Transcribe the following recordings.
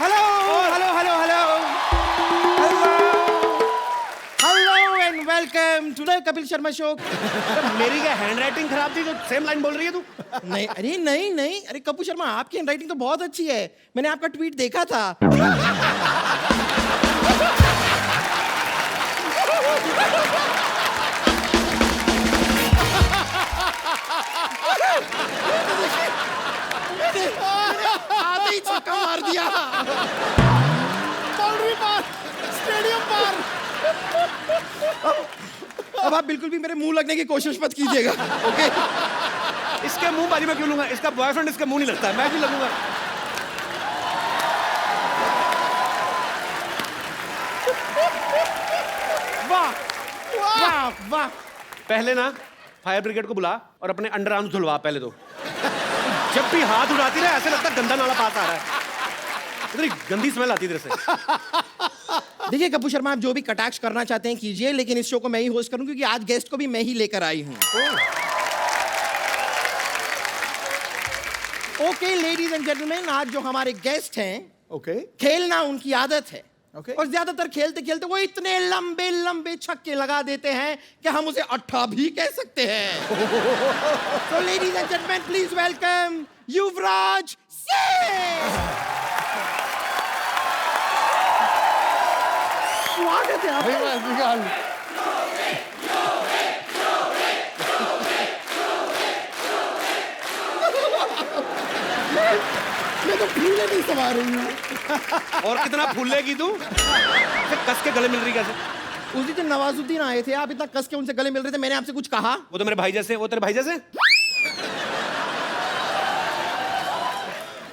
Hello hello hello hello hello and welcome to the Kapil Sharma show. मेरी क्या hand writing खराब थी जो सेम लाइन बोल रही है तू? नहीं अरे नहीं नहीं अरे कपिल शर्मा आपकी हैंडराइटिंग तो बहुत अच्छी है। मैंने आपका ट्वीट देखा था। आते ही छक्का मार दिया। बाउंड्री पार, स्टेडियम पार। अब आप बिल्कुल भी मेरे मुंह लगने की कोशिश मत कीजिएगा, ओके? इसके मुंह बाजी में क्यों लूंगा? इसका बॉयफ्रेंड इसके मुंह नहीं लगता है, मैं भी लगूंगा। वाह वाह वाह। पहले ना फायर ब्रिगेड को बुला और अपने अंडर आर्म्स धुलवा पहले तो। जब भी हाथ उठाती रहे ऐसे लगता है गंदा नाला पास आ रहा है। इतनी गंदी स्मेल आती है तेरे से। देखिए कपूर शर्मा, आप जो भी कटाक्ष करना चाहते हैं कीजिए, लेकिन इस शो को मैं ही होस्ट करूं क्योंकि आज गेस्ट को भी मैं ही लेकर आई हूं। ओके लेडीज एंड जेंटलमैन, आज जो हमारे गेस्ट हैं, ओके खेलना उनकी आदत है। ओके और ज्यादातर खेलते खेलते वो इतने लंबे लंबे छक्के लगा देते हैं कि हम उसे अट्ठा भी कह सकते हैं। तो ladies and gentleman please welcome Yuvraj Singh. स्वागत है आपका। मैं तो फूले नहीं समा रही हूँ। और कितना फूलेगी तू? कस के गले मिल रही कैसे? उस दिन नवाजुद्दीन आए थे, आप इतना कस के उनसे गले मिल रहे थे, मैंने आपसे कुछ कहा? वो तो मेरे भाई जैसे, वो तेरे भाई जैसे?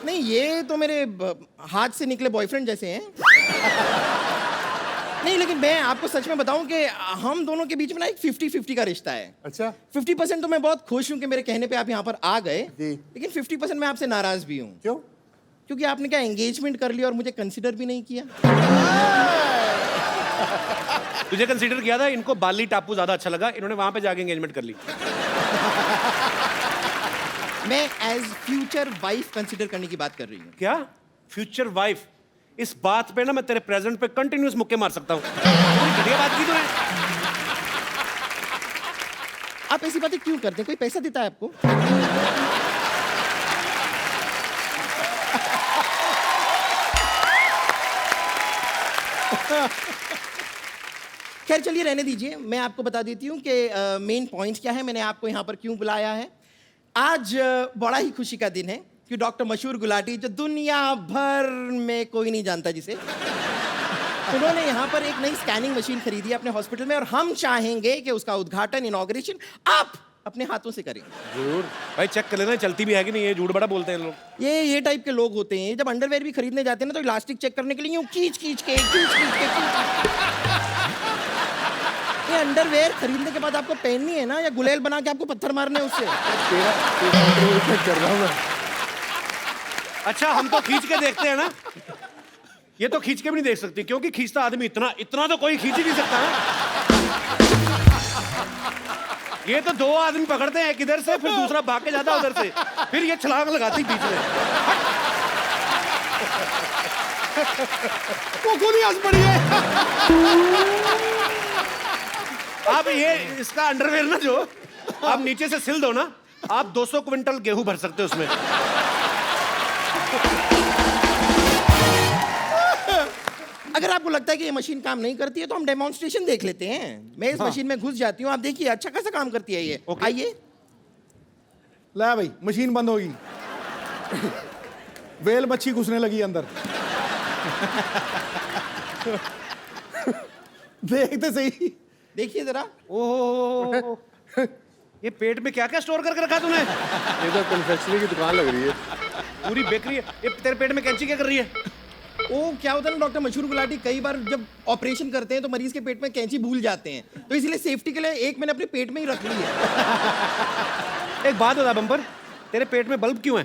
नहीं, ये तो मेरे हाथ से निकले बॉयफ्रेंड जैसे हैं। नहीं, लेकिन मैं आपको सच में बताऊं कि हम दोनों के बीच में ना एक 50-50 का रिश्ता है। अच्छा 50% तो मैं बहुत खुश हूं कि मेरे कहने पे आप यहाँ पर आ गए, जी। लेकिन 50% मैं आपसे नाराज भी हूँ। क्यों? क्योंकि आपने क्या एंगेजमेंट कर लिया और मुझे कंसिडर भी नहीं किया। तुझे कंसीडर किया था, इनको बाली टापू ज्यादा अच्छा लगा, इन्होंने वहां पे जाके एंगेजमेंट कर ली। मैं एज फ्यूचर वाइफ कंसिडर करने की बात कर रही हूँ। क्या फ्यूचर वाइफ? इस बात पे ना मैं तेरे प्रेजेंट पे कंटिन्यूस मुक्के मार सकता हूँ। घटिया बात की तूने। आप ऐसी बातें क्यों करते हैं? कोई पैसा देता है आपको? खैर चलिए रहने दीजिए, मैं आपको बता देती हूँ कि मेन पॉइंट क्या है, मैंने आपको यहाँ पर क्यों बुलाया है। आज बड़ा ही खुशी का दिन है कि डॉक्टर मशहूर गुलाटी, जो दुनिया भर में कोई नहीं जानता जिसे, उन्होंने यहाँ पर एक नई स्कैनिंग मशीन खरीदी है अपने हॉस्पिटल में, और हम चाहेंगे कि उसका उद्घाटन, इनॉग्रेशन आप अपने हाथों से करें। जरूर भाई, चेक कर लेना चलती भी है कि नहीं। ये झूठ बड़ा बोलते हैं लोग। ये टाइप के लोग होते हैं, जब अंडरवेयर भी खरीदने जाते हैं ना तो इलास्टिक चेक करने के लिए यूं खींच खींच के ये अंडरवेयर खरीदने के बाद आपको पहननी है ना, या गुलेल बना के आपको पत्थर मारने हैं उससे? तेरा कर रहा हूँ मैं। अच्छा, हम तो खींच के देखते हैं ना, ये तो खींच के भी नहीं देख सकती, क्योंकि खींचता आदमी इतना इतना तो कोई खींच ही नहीं सकता ना। ये तो दो आदमी पकड़ते हैं, एक इधर से फिर दूसरा भाग के जाता उधर से, फिर ये छलांग लगाती बीच में। वो खुद ही हंस पड़ी है। आप ये इसका अंडरवेयर ना, जो आप नीचे से सिल दो ना, आप 200 क्विंटल गेहूं भर सकते हो उसमें। अगर आपको लगता है कि ये मशीन काम नहीं करती है तो हम डेमोन्स्ट्रेशन देख लेते हैं। मैं इस मशीन में घुस जाती हूँ, आप देखिए अच्छा खासा काम करती है ये। Okay. आइए। ला भाई, मशीन बंद होगी। वेल मच्छी घुसने लगी अंदर। देखते सही। देखिए जरा। ओह, ये पेट में क्या क्या स्टोर करके रखा तूने? ये तो कन्फेक्शनरी की दुकान लग रही है। पूरी बेकरी है। ये तेरे पेट में कैंची क्या कर रही है? ओ क्या होता है ना डॉक्टर मशहूर गुलाटी, कई बार जब ऑपरेशन करते हैं तो मरीज के पेट में कैंची भूल जाते हैं, तो इसलिए सेफ्टी के लिए एक मैंने अपने पेट में ही रख ली है। एक बात बता बम्पर, तेरे पेट में बल्ब क्यों है?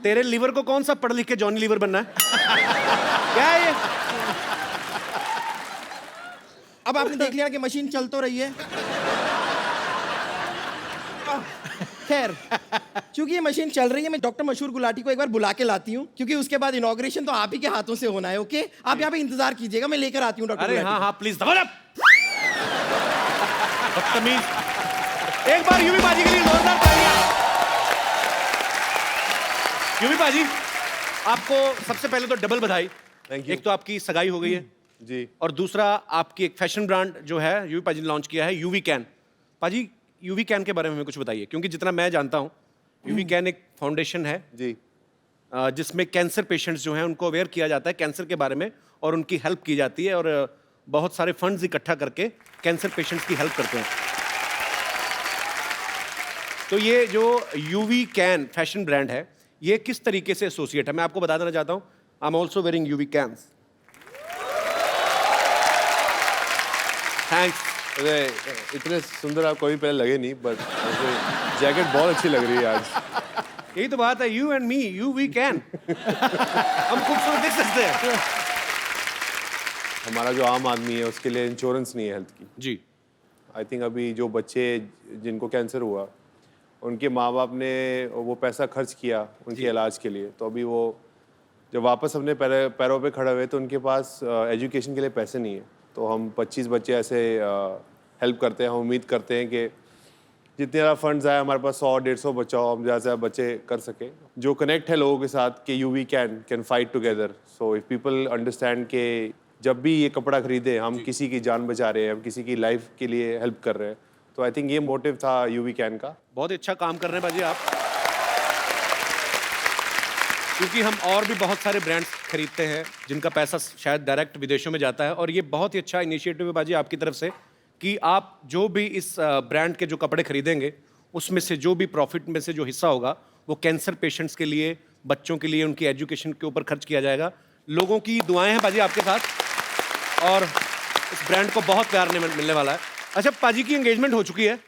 तेरे लीवर को कौन सा पढ़ लिख के जॉनी लीवर बनना है? क्या है ये? अब आपने देख लिया कि मशीन चल तो रही है। खैर क्योंकि ये मशीन चल रही है, मैं डॉक्टर मशहूर गुलाटी को एक बार बुला के लाती हूँ, क्योंकि उसके बाद इनॉग्रेशन तो आप ही के हाथों से होना है। ओके, आप यहाँ पे इंतजार कीजिएगा, मैं लेकर आती हूँ डॉक्टर अरे गुलाटी हाँ हाँ प्लीज दबा दब। बदतमीज। एक बार यूवी बाजी के लिए जोरदार तालियां। यूवी बाजी, आपको सबसे पहले तो डबल बधाई। Thank you. एक तो आपकी सगाई हो गई है जी। और दूसरा आपकी एक फैशन ब्रांड जो है यूवी पाजी ने लॉन्च किया है, यूवी कैन। पाजी, यूवी कैन के बारे में हमें कुछ बताइए, क्योंकि जितना मैं जानता हूँ यूवी कैन एक फाउंडेशन है जी। जिसमें कैंसर पेशेंट्स जो हैं उनको अवेयर किया जाता है कैंसर के बारे में और उनकी हेल्प की जाती है, और बहुत सारे फंड्स इकट्ठा करके कैंसर पेशेंट्स की हेल्प करते हैं। तो ये जो यूवी कैन फैशन ब्रांड है, ये किस तरीके से एसोसिएट है, मैं आपको बता देना चाहता हूँ। I am also wearing UV cans. Thanks. अरे इतने सुंदर आप कभी पहले लगे नहीं, बट जैकेट बहुत अच्छी लग रही है आज। यही तो बात है, you and me, you we can. हम खूबसूरत दिख सकते हैं। हमारा जो आम आदमी है उसके लिए इंश्योरेंस नहीं है हेल्थ की। जी। आई थिंक अभी जो बच्चे जिनको कैंसर हुआ, उनके माँ बाप ने वो पैसा खर्च किया उनके इलाज के लिए, तो अभी वो जब वापस अपने पैरों पे खड़े हुए तो उनके पास एजुकेशन के लिए पैसे नहीं है। तो हम 25 बच्चे ऐसे हेल्प करते हैं। हम उम्मीद करते हैं कि जितने ज़्यादा फंड्स आए हमारे पास 100-150 बच्चा हो, हम ज़्यादा से ज़्यादा बच्चे कर सके। जो कनेक्ट है लोगों के साथ कि UV can fight together. So if people understand कि जब भी ये कपड़ा खरीदे हम किसी की जान बचा रहे हैं, हम किसी की लाइफ के लिए हेल्प कर रहे हैं। तो आई थिंक ये मोटिव था यूवी कैन का। बहुत अच्छा काम कर रहे हैं बाजी आप, क्योंकि हम और भी बहुत सारे ब्रांड्स खरीदते हैं जिनका पैसा शायद डायरेक्ट विदेशों में जाता है, और ये बहुत ही अच्छा इनिशिएटिव है बाजी आपकी तरफ से कि आप जो भी इस ब्रांड के जो कपड़े खरीदेंगे उसमें से जो भी प्रॉफिट में से जो हिस्सा होगा वो कैंसर पेशेंट्स के लिए, बच्चों के लिए, उनकी एजुकेशन के ऊपर खर्च किया जाएगा। लोगों की दुआएं हैं बाजी आपके साथ, और इस ब्रांड को बहुत प्यार मिलने वाला है। अच्छा, पाजी की एंगेजमेंट हो चुकी है,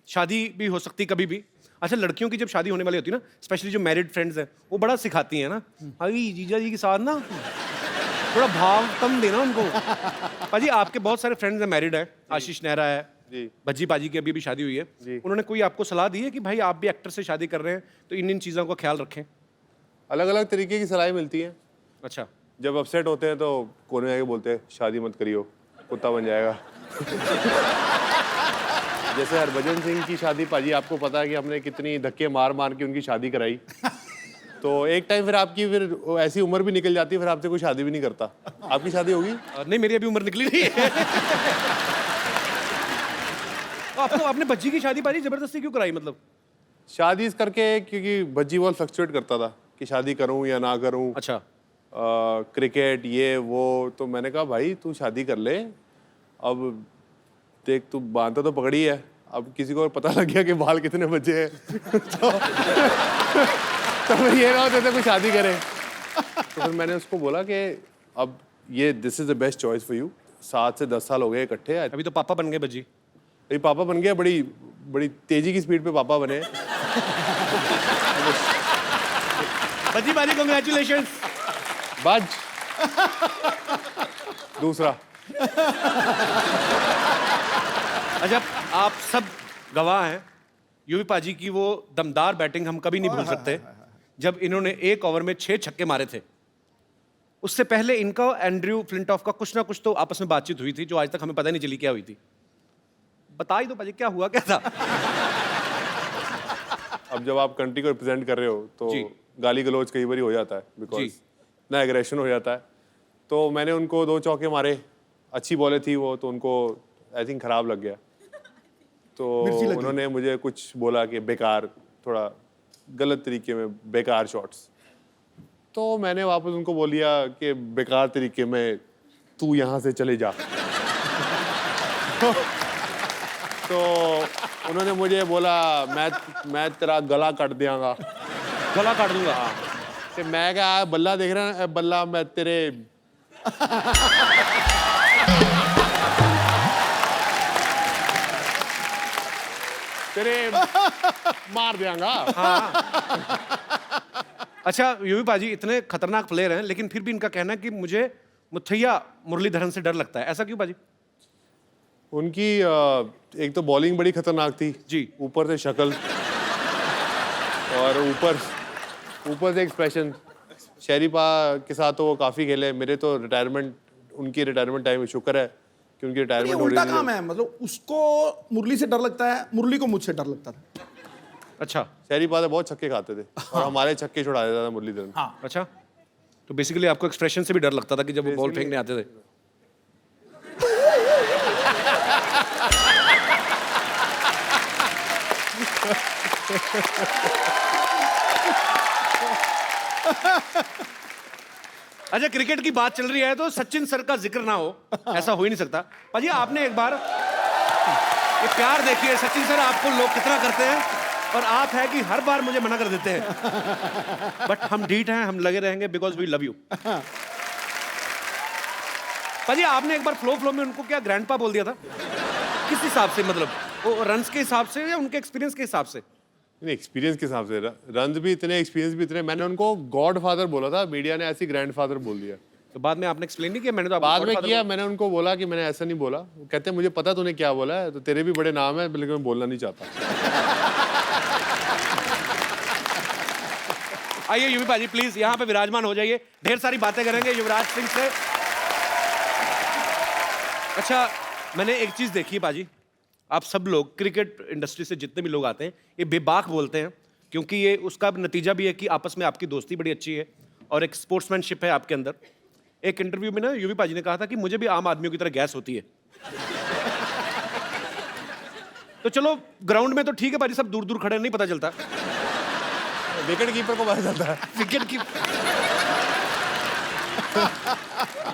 शादी भी हो सकती कभी भी। अच्छा, लड़कियों की जब शादी होने वाली होती है ना, स्पेशली जो मैरिड फ्रेंड्स हैं, वो बड़ा सिखाती हैं ना, अरे जीजा जी के साथ ना थोड़ा भाव कम देना उनको। पाजी, आपके बहुत सारे फ्रेंड्स हैं, मैरिड है, आशीष नेहरा है जी। भज्जी पाजी की अभी शादी हुई है। जी। उन्होंने कोई आपको सलाह दी है कि भाई आप भी एक्टर से शादी कर रहे हैं तो इन चीज़ों का ख्याल रखें? अलग अलग तरीके की सलाह मिलती है। अच्छा। जब अपसेट होते हैं तो कोने में आके बोलते हैं शादी मत करियो, कुत्ता बन जाएगा। जैसे हरभजन सिंह की शादी, पाजी आपको पता है कि हमने कितनी धक्के मार मार के उनकी शादी कराई। तो एक टाइम फिर आपकी ऐसी उम्र भी निकल जाती है, फिर आपसे कोई शादी भी नहीं करता। आपकी शादी होगी? नहीं, मेरी अभी उम्र निकली नहीं है। तो आपने बच्ची की शादी पाजी जबरदस्ती क्यों कराई, मतलब? शादी इस करके क्योंकि भज्जी बहुत फ्लक्चुएट करता था कि शादी करूं या ना करूं। अच्छा। क्रिकेट ये वो, तो मैंने कहा भाई तू शादी कर ले, अब देख तू बांधा तो पकड़ी है, अब किसी को पता लग गया कि बाल कितने बचे हैं तो फिर ये ना होता था कोई शादी करे। तो फिर मैंने उसको बोला कि अब ये this is the best choice for you. 7 से 10 साल हो गए इकट्ठे। अभी तो पापा बन गए बज्जी। अभी पापा बन गया, बड़ी बड़ी तेजी की स्पीड पे पापा बने। बज्जी पाजी, कांग्रेचुलेशंस। बाज दूसरा। अच्छा, आप सब गवाह हैं यूवी पाजी की वो दमदार बैटिंग हम कभी नहीं भूल सकते, जब इन्होंने एक ओवर में 6 छक्के मारे थे। उससे पहले इनका एंड्रयू फ्लिंटॉफ का कुछ ना कुछ तो आपस में बातचीत हुई थी जो आज तक हमें पता नहीं चली क्या हुई थी। बता ही दो पाजी, क्या हुआ क्या था? अब जब आप कंट्री को रिप्रेजेंट कर रहे हो तो जी। गाली गलौज कई बार हो जाता है, बिकॉज जी। इतना एग्रेशन हो जाता है। तो मैंने उनको 2 चौके मारे, अच्छी बॉलें थी वो, तो उनको आई थिंक खराब लग गया। तो उन्होंने मुझे कुछ बोला कि बेकार, थोड़ा गलत तरीके में बेकार शॉट्स। तो मैंने वापस उनको बोल दिया कि बेकार तरीके में तू यहाँ से चले जा। तो उन्होंने मुझे बोला मैं तेरा गला काट दियांगा। गला काट दूंगा। तो मैं क्या बल्ला देख रहा है, बल्ला मैं तेरे तेरे मार दियांगा। अच्छा यूवी पाजी इतने खतरनाक प्लेयर हैं, लेकिन फिर भी इनका कहना है कि मुझे मुथैया मुरलीधरन से डर लगता है। ऐसा क्यों पाजी? उनकी एक तो बॉलिंग बड़ी खतरनाक थी जी। ऊपर से शक्ल और ऊपर से एक्सप्रेशन शरीफा के साथ तो वो काफ़ी खेले, मेरे तो रिटायरमेंट, उनकी रिटायरमेंट टाइम शुक्र है कि उनकी ये रिटायरमेंट हो उल्टा रही काम है, मतलब उसको मुरली से डर लगता है, मुरली को मुझसे डर लगता था। अच्छा शरीफा तो बहुत छक्के खाते थे और हमारे छक्के छुड़ा देता था मुरलीधरन। हाँ अच्छा, तो बेसिकली आपको एक्सप्रेशन से भी डर लगता था कि जब वो बॉल फेंकने आते थे। अच्छा, क्रिकेट की बात चल रही है तो सचिन सर का जिक्र ना हो, ऐसा हो ही नहीं सकता। पाजी आपने एक बार ये प्यार देखिए, सचिन सर आपको लोग कितना करते हैं और आप है कि हर बार मुझे मना कर देते हैं, बट हम ढीठ हैं, हम लगे रहेंगे बिकॉज वी लव यू। पाजी आपने एक बार फ्लो में उनको क्या ग्रैंडपा बोल दिया था? किस हिसाब से, मतलब वो रन्स के हिसाब से या उनके एक्सपीरियंस के हिसाब से? एक्सपीरियंस के हिसाब से, रन भी इतने, एक्सपीरियंस भी इतने। मैंने उनको गॉड फादर बोला था, मीडिया ने ऐसी ग्रैंड फादर बोल दिया। तो बाद में आपने एक्सप्लेन नहीं किया? मैंने तो आपको बाद में Godfather किया, मैंने उनको बोला कि मैंने ऐसा नहीं बोला। वो कहते हैं मुझे पता तूने क्या बोला है, तो तेरे भी बड़े नाम है, लेकिन मैं बोलना नहीं चाहता। आइए युवी पाजी प्लीज यहाँ पे विराजमान हो जाइए, ढेर सारी बातें करेंगे युवराज सिंह से। अच्छा, मैंने एक चीज देखी है पाजी, आप सब लोग क्रिकेट इंडस्ट्री से जितने भी लोग आते हैं ये बेबाक बोलते हैं, क्योंकि ये उसका नतीजा भी है कि आपस में आपकी दोस्ती बड़ी अच्छी है और एक स्पोर्ट्समैनशिप है आपके अंदर। एक इंटरव्यू में ना युवी पाजी ने कहा था कि मुझे भी आम आदमियों की तरह गैस होती है। तो चलो ग्राउंड में तो ठीक है पाजी, सब दूर दूर खड़े नहीं पता चलता, विकेट कीपर को पता चलता है। विकेट की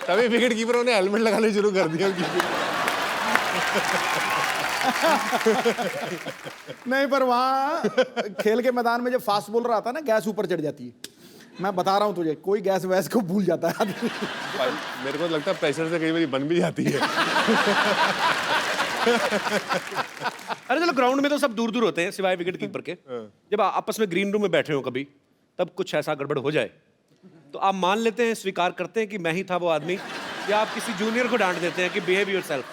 तभी विकेट कीपरों ने हेलमेट लगाने शुरू कर दिया। नहीं, पर वहाँ खेल के मैदान में जब फास्ट बॉलर आता है ना, गैस ऊपर चढ़ जाती है। मैं बता रहा हूँ तुझे, कोई गैस वैस को भूल जाता है आदमी। मेरे को लगता है प्रेशर से कई बार बन भी जाती है। अरे चलो ग्राउंड में तो सब दूर दूर होते हैं सिवाय विकेट कीपर के। जब आपस में ग्रीन रूम में बैठे हो कभी, तब कुछ ऐसा गड़बड़ हो जाए तो आप मान लेते हैं, स्वीकार करते हैं कि मैं ही था वो आदमी, या आप किसी जूनियर को डांट देते हैं कि बिहेव योरसेल्फ?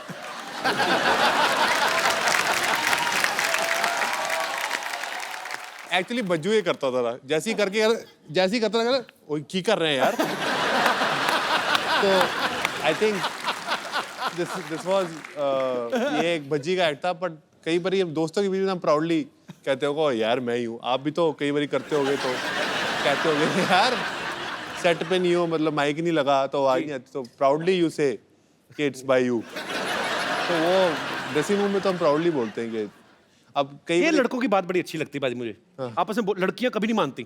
एक्चुअली बज्जू ये करता था, जैसे ही करता था, वो की कर रहे हैं यार। तो आई थिंक दिस वाज ये एक भज्जी का एक्ट था, बट कई बार दोस्तों के बीच में हम प्राउडली कहते हो यार मैं ही हूँ। आप भी तो कई बार करते होगे, तो कहते होगे यार सेट पे नहीं हो, मतलब माइक नहीं लगा तो आवाज नहीं आती, तो प्राउडली यू से कि इट्स बाय यू। तो वो ड्रेसिंग रूम में तो हम प्राउडली बोलते हैं कि अब कई ये लड़कों की बात बड़ी अच्छी लगती है बाजी मुझे। आपस में लड़कियां कभी नहीं मानती।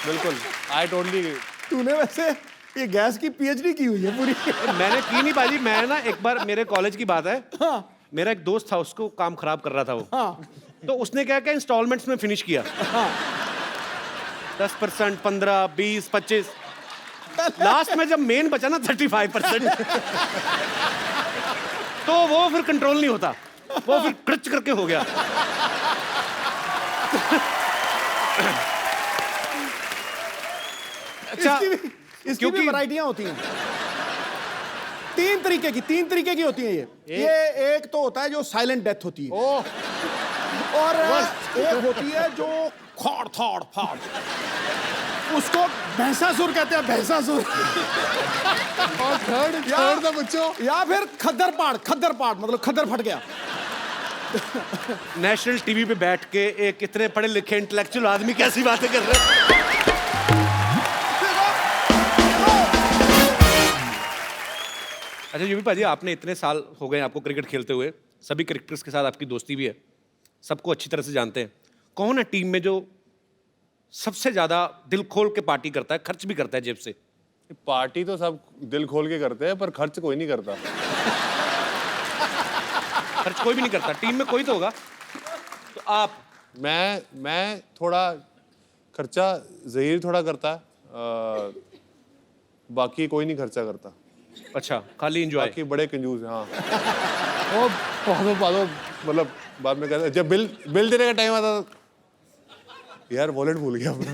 बिल्कुल, आई टोटली। तूने वैसे ये गैस की पीएचडी की हुई है पूरी। मैंने की नहीं बाजी, मैं ना एक बार, मेरे कॉलेज की बात है, हाँ, मेरा एक दोस्त था, उसको काम खराब कर रहा था वो, हाँ, तो उसने क्या क्या इंस्टॉलमेंट्स में फिनिश किया। हाँ। 10%, 15, 20, 25, लास्ट में जब मेन बचा ना 35%, तो वो फिर कंट्रोल नहीं होता, वो फिर क्रच करके हो गया। अच्छा, इसकी भी वैरायटियां होती हैं। तीन तरीके की होती हैं ये एक तो होता है जो साइलेंट डेथ होती है, और एक होती है जो खाड़ थाड़ फाड़, उसको भैंसासुर कहते हैं, भैंसासुर। और थर्ड था बच्चों, या फिर खद्दर पाड़ मतलब खद्दर फट गया। नेशनल टीवी पे बैठ के एक इतने पढ़े लिखे इंटेलेक्चुअल आदमी कैसी बातें कर रहे हैं। अच्छा यूवी पाजी, आपने इतने साल हो गए आपको क्रिकेट खेलते हुए, सभी क्रिकेटर्स के साथ आपकी दोस्ती भी है, सबको अच्छी तरह से जानते हैं। कौन है टीम में जो सबसे ज्यादा दिल खोल के पार्टी करता है, खर्च भी करता है जेब से? पार्टी तो सब दिल खोल के करते हैं, पर खर्च कोई नहीं करता। खर्च कोई भी नहीं करता, टीम में कोई तो होगा। तो आप? मैं थोड़ा खर्चा, ज़हीर थोड़ा करता है, बाकी कोई नहीं खर्चा करता। अच्छा, खाली एंजॉय? बाकी बड़े कंजूस हैं। हाँ, वो पादो मतलब बाद में कहते, जब बिल देने का टाइम आता यार वॉलेट भूल गया अपना।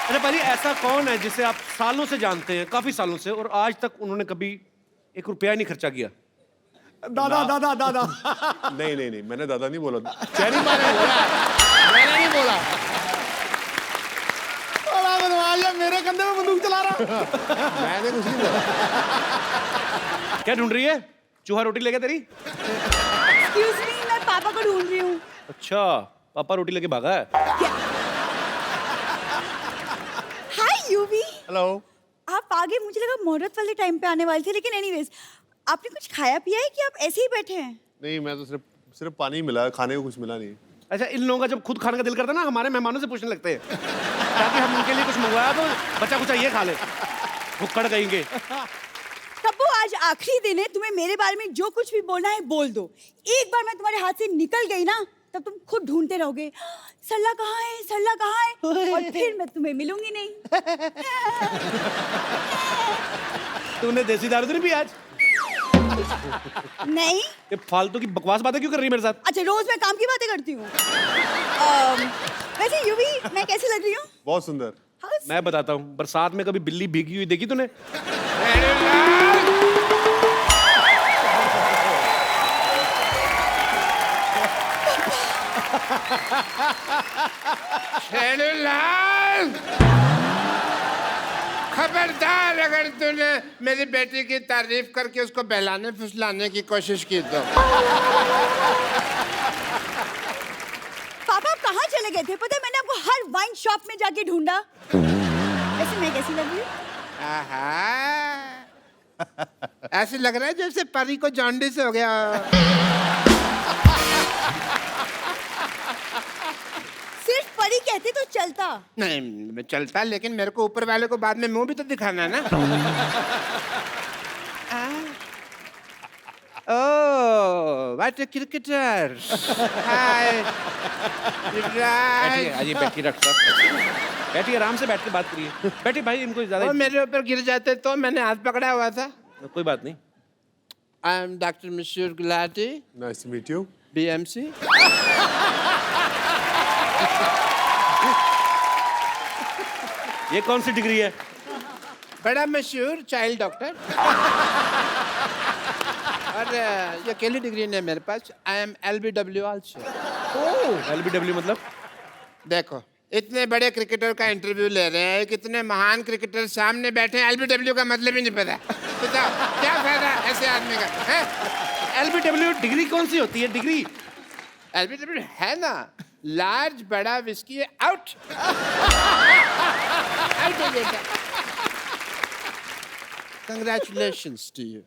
अरे भाई ऐसा कौन है जिसे आप सालों से जानते हैं, काफी सालों से, और आज तक उन्होंने कभी 1 रुपया नहीं खर्चा किया? दादा दादा दादा नहीं नहीं नहीं, मैंने दादा नहीं बोला। चैनी मारे मैंने नहीं बोला। बड़ा बदमाश है, मेरे कंधे में बंदूक चला रहा। मैंने कुछ नहीं बोला। क्या ढूंढ रही है? चूहा रोटी लेके तेरी? एक्सक्यूज मी, मैं पापा को ढूंढ रही हूँ। अच्छा, पापा रोटी लेके भागा है। हाय यूवी, हेलो। आप आगे, मुझे लगा मुहूर्त वाले टाइम पे आने वाले थे, लेकिन एनीवेज आपने कुछ खाया पिया है कि आप ऐसे ही बैठे हैं? नहीं, मैं तो सिर्फ पानी मिला, खाने को कुछ मिला नहीं। अच्छा, इन लोगों का जब खुद खाने का दिल करता है ना, हमारे मेहमानों से पूछने लगते हैं ताकि हम उनके लिए कुछ मंगवाया तो बच्चा कुछ ये खा ले, भुक्कड़ कहेंगे। तब्बू, आज आखिरी दिन है, तुम्हें मेरे बारे में जो कुछ भी बोलना है बोल दो। एक बार मैं तुम्हारे हाथ से निकल गई ना, तब तुम खुद ढूंढते रहोगे, सरला कहाँ है, सरला कहाँ है, और फिर मैं तुम्हें मिलूंगी नहीं। तूने देसी दारू तो नहीं पी आज? नहीं। ये फालतू की बकवास बातें क्यों कर रही है मेरे साथ? अच्छा, रोज मैं काम की बातें करती हूँ। वैसे यूवी, मैं कैसी लग रही हूँ? बहुत सुंदर। मैं बताता हूँ, बरसात में कभी बिल्ली भीगी हुई देखी तूने? खबरदार, अगर तूने मेरी बेटी की तारीफ करके उसको बहलाने फुसलाने की कोशिश की तो। पापा, आप कहाँ चले गए थे? पता है, मैंने आपको हर वाइन शॉप में जाके ढूंढा। वैसे मैं कैसी लग रही हूँ? आहा, ऐसे लग रहा है जैसे परी को जॉन्डिस हो गया। सिर्फ परी कहते तो चलता। नहीं, मैं चलता, लेकिन मेरे को ऊपर वाले को बाद में मुंह भी तो दिखाना है ना। ओह, व्हाट अ क्रिकेटर। हाय। बैठिए, बैठिए डॉक्टर साहब, बैठिए, आराम से बैठ के बात करिए। बैठिए भाई, इनको ज्यादा वो मेरे ऊपर गिर जाते तो मैंने हाथ पकड़ा हुआ था। कोई बात नहीं। आई am doctor Mashhoor Gulati, nice to meet you. BMC। ये कौन सी डिग्री है? बड़ा मशहूर चाइल्ड डॉक्टर। और ये अकेली डिग्री नहीं है मेरे पास। I am LBW also. LBW मतलब? देखो, इतने बड़े क्रिकेटर का इंटरव्यू ले रहे हैं, कितने महान क्रिकेटर सामने बैठे हैं, LBW का मतलब ही नहीं पता। बताओ क्या फायदा ऐसे आदमी का है? LBW डिग्री कौन सी होती है? डिग्री LBW है ना, लार्ज बड़ा whisky out. Congratulations to you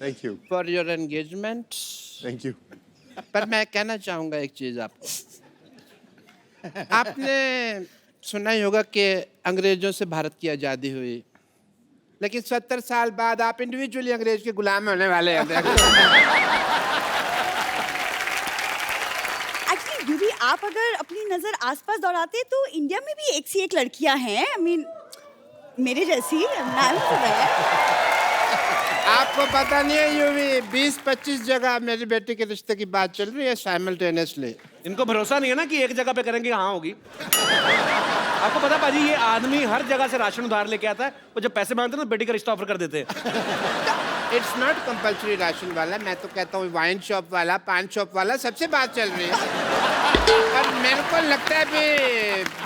thank you. for your engagement। Thank you. पर मैं कहना चाहूंगा एक चीज आपको। आपने सुना ही होगा कि अंग्रेजों से भारत की आज़ादी हुई, लेकिन 70 साल बाद आप इंडिविजुअली अंग्रेज के गुलाम होने वाले हैं। एक्चुअली यूवी, आप अगर अपनी नजर आसपास दौड़ाते तो इंडिया में भी एक सी एक लड़कियां हैं। आई मीन, मेरे जैसी। आपको पता नहीं है यूवी, 20-25 जगह मेरी बेटी के रिश्ते की बात चल रही है साइमल्टेनियसली। इनको भरोसा नहीं है ना कि एक जगह पे करेंगे हाँ होगी। आपको पता पाजी, ये आदमी हर जगह से राशन उधार लेके आता है, और जब पैसे मांगते हैं तो बेटी का रिश्ता ऑफर कर देते हैं। इट्स नॉट कंपल्सरी राशन वाला, मैं तो कहता हूँ वाइन शॉप वाला, पान शॉप वाला, सबसे बात चल रही है। और मेरे को लगता है अभी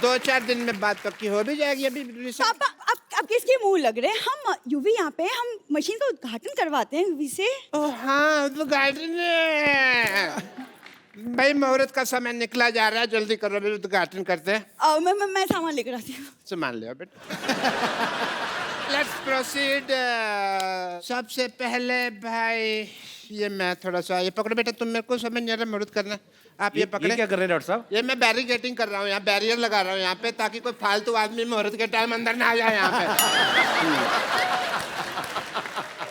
2-4 दिन में बात पक्की हो भी जाएगी। अभी पापा, आप किसके मुंह लग रहे हैं? हम यूवी यहाँ पे हम मशीन का उद्घाटन करवाते हैं यूवी से। ओह हाँ, उद्घाटन है भाई, मुहूर्त का समय निकला जा रहा है, जल्दी करो, अभी उद्घाटन करते हैं। मैं सामान लेकर आती हूँ। सामान ले बेटा। Let's proceed. सबसे पहले भाई, ये मैं थोड़ा सा, ये पकड़ो बेटा, तुम मेरे को समझ नहीं आ रहा, मुहूर्त करना। आप ये पकड़े। क्या कर रहे हैं डॉक्टर साहब? ये मैं बैरिकेटिंग कर रहा हूँ, यहाँ बैरियर लगा रहा हूँ यहाँ पे, ताकि कोई फालतू आदमी मुहूर्त के टाइम अंदर ना आ जाए यहाँ पे।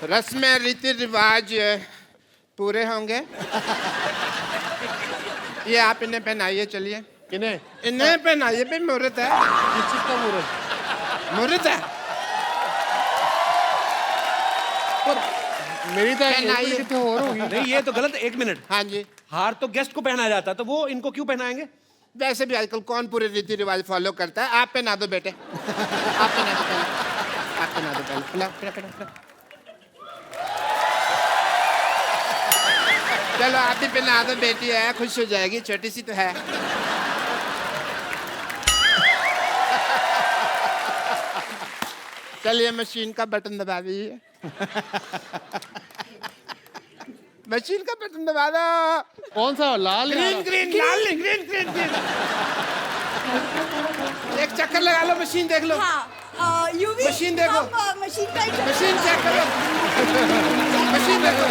रस्में रीति रिवाज पूरे होंगे। ये आप इन्हें पहनाइए, चलिए। इन्हें पहनाइए भाई, मुहूर्त है। किस चीज का मुहूर्त? मुहूर्त है। मेरी तो पहनाइए। नहीं, ये तो गलत। 1 मिनट। हाँ जी। हार तो गेस्ट को पहनाया जाता है, तो वो इनको क्यों पहनाएंगे? वैसे भी आजकल कौन पूरे रीति रिवाज फॉलो करता है। आप पहना दो बेटे, आप पहना दो पहले, आप पहना दो पहले, पिलाओ, पिलाओ, पिलाओ, पिलाओ। चलो आप भी पहना दो, बेटी है खुश हो जाएगी, छोटी सी तो है। चलिए मशीन का बटन दबा दीजिए। मशीन का बटन दबा दो। कौन सा लाल या ग्रीन ग्रीन लाल नहीं, ग्रीन ग्रीन ग्रीन। एक चक्कर लगा लो, मशीन देख लो। हाँ यूवी मशीन देखो। मशीन का एक चक्कर मशीन चेक करो, मशीन देखो।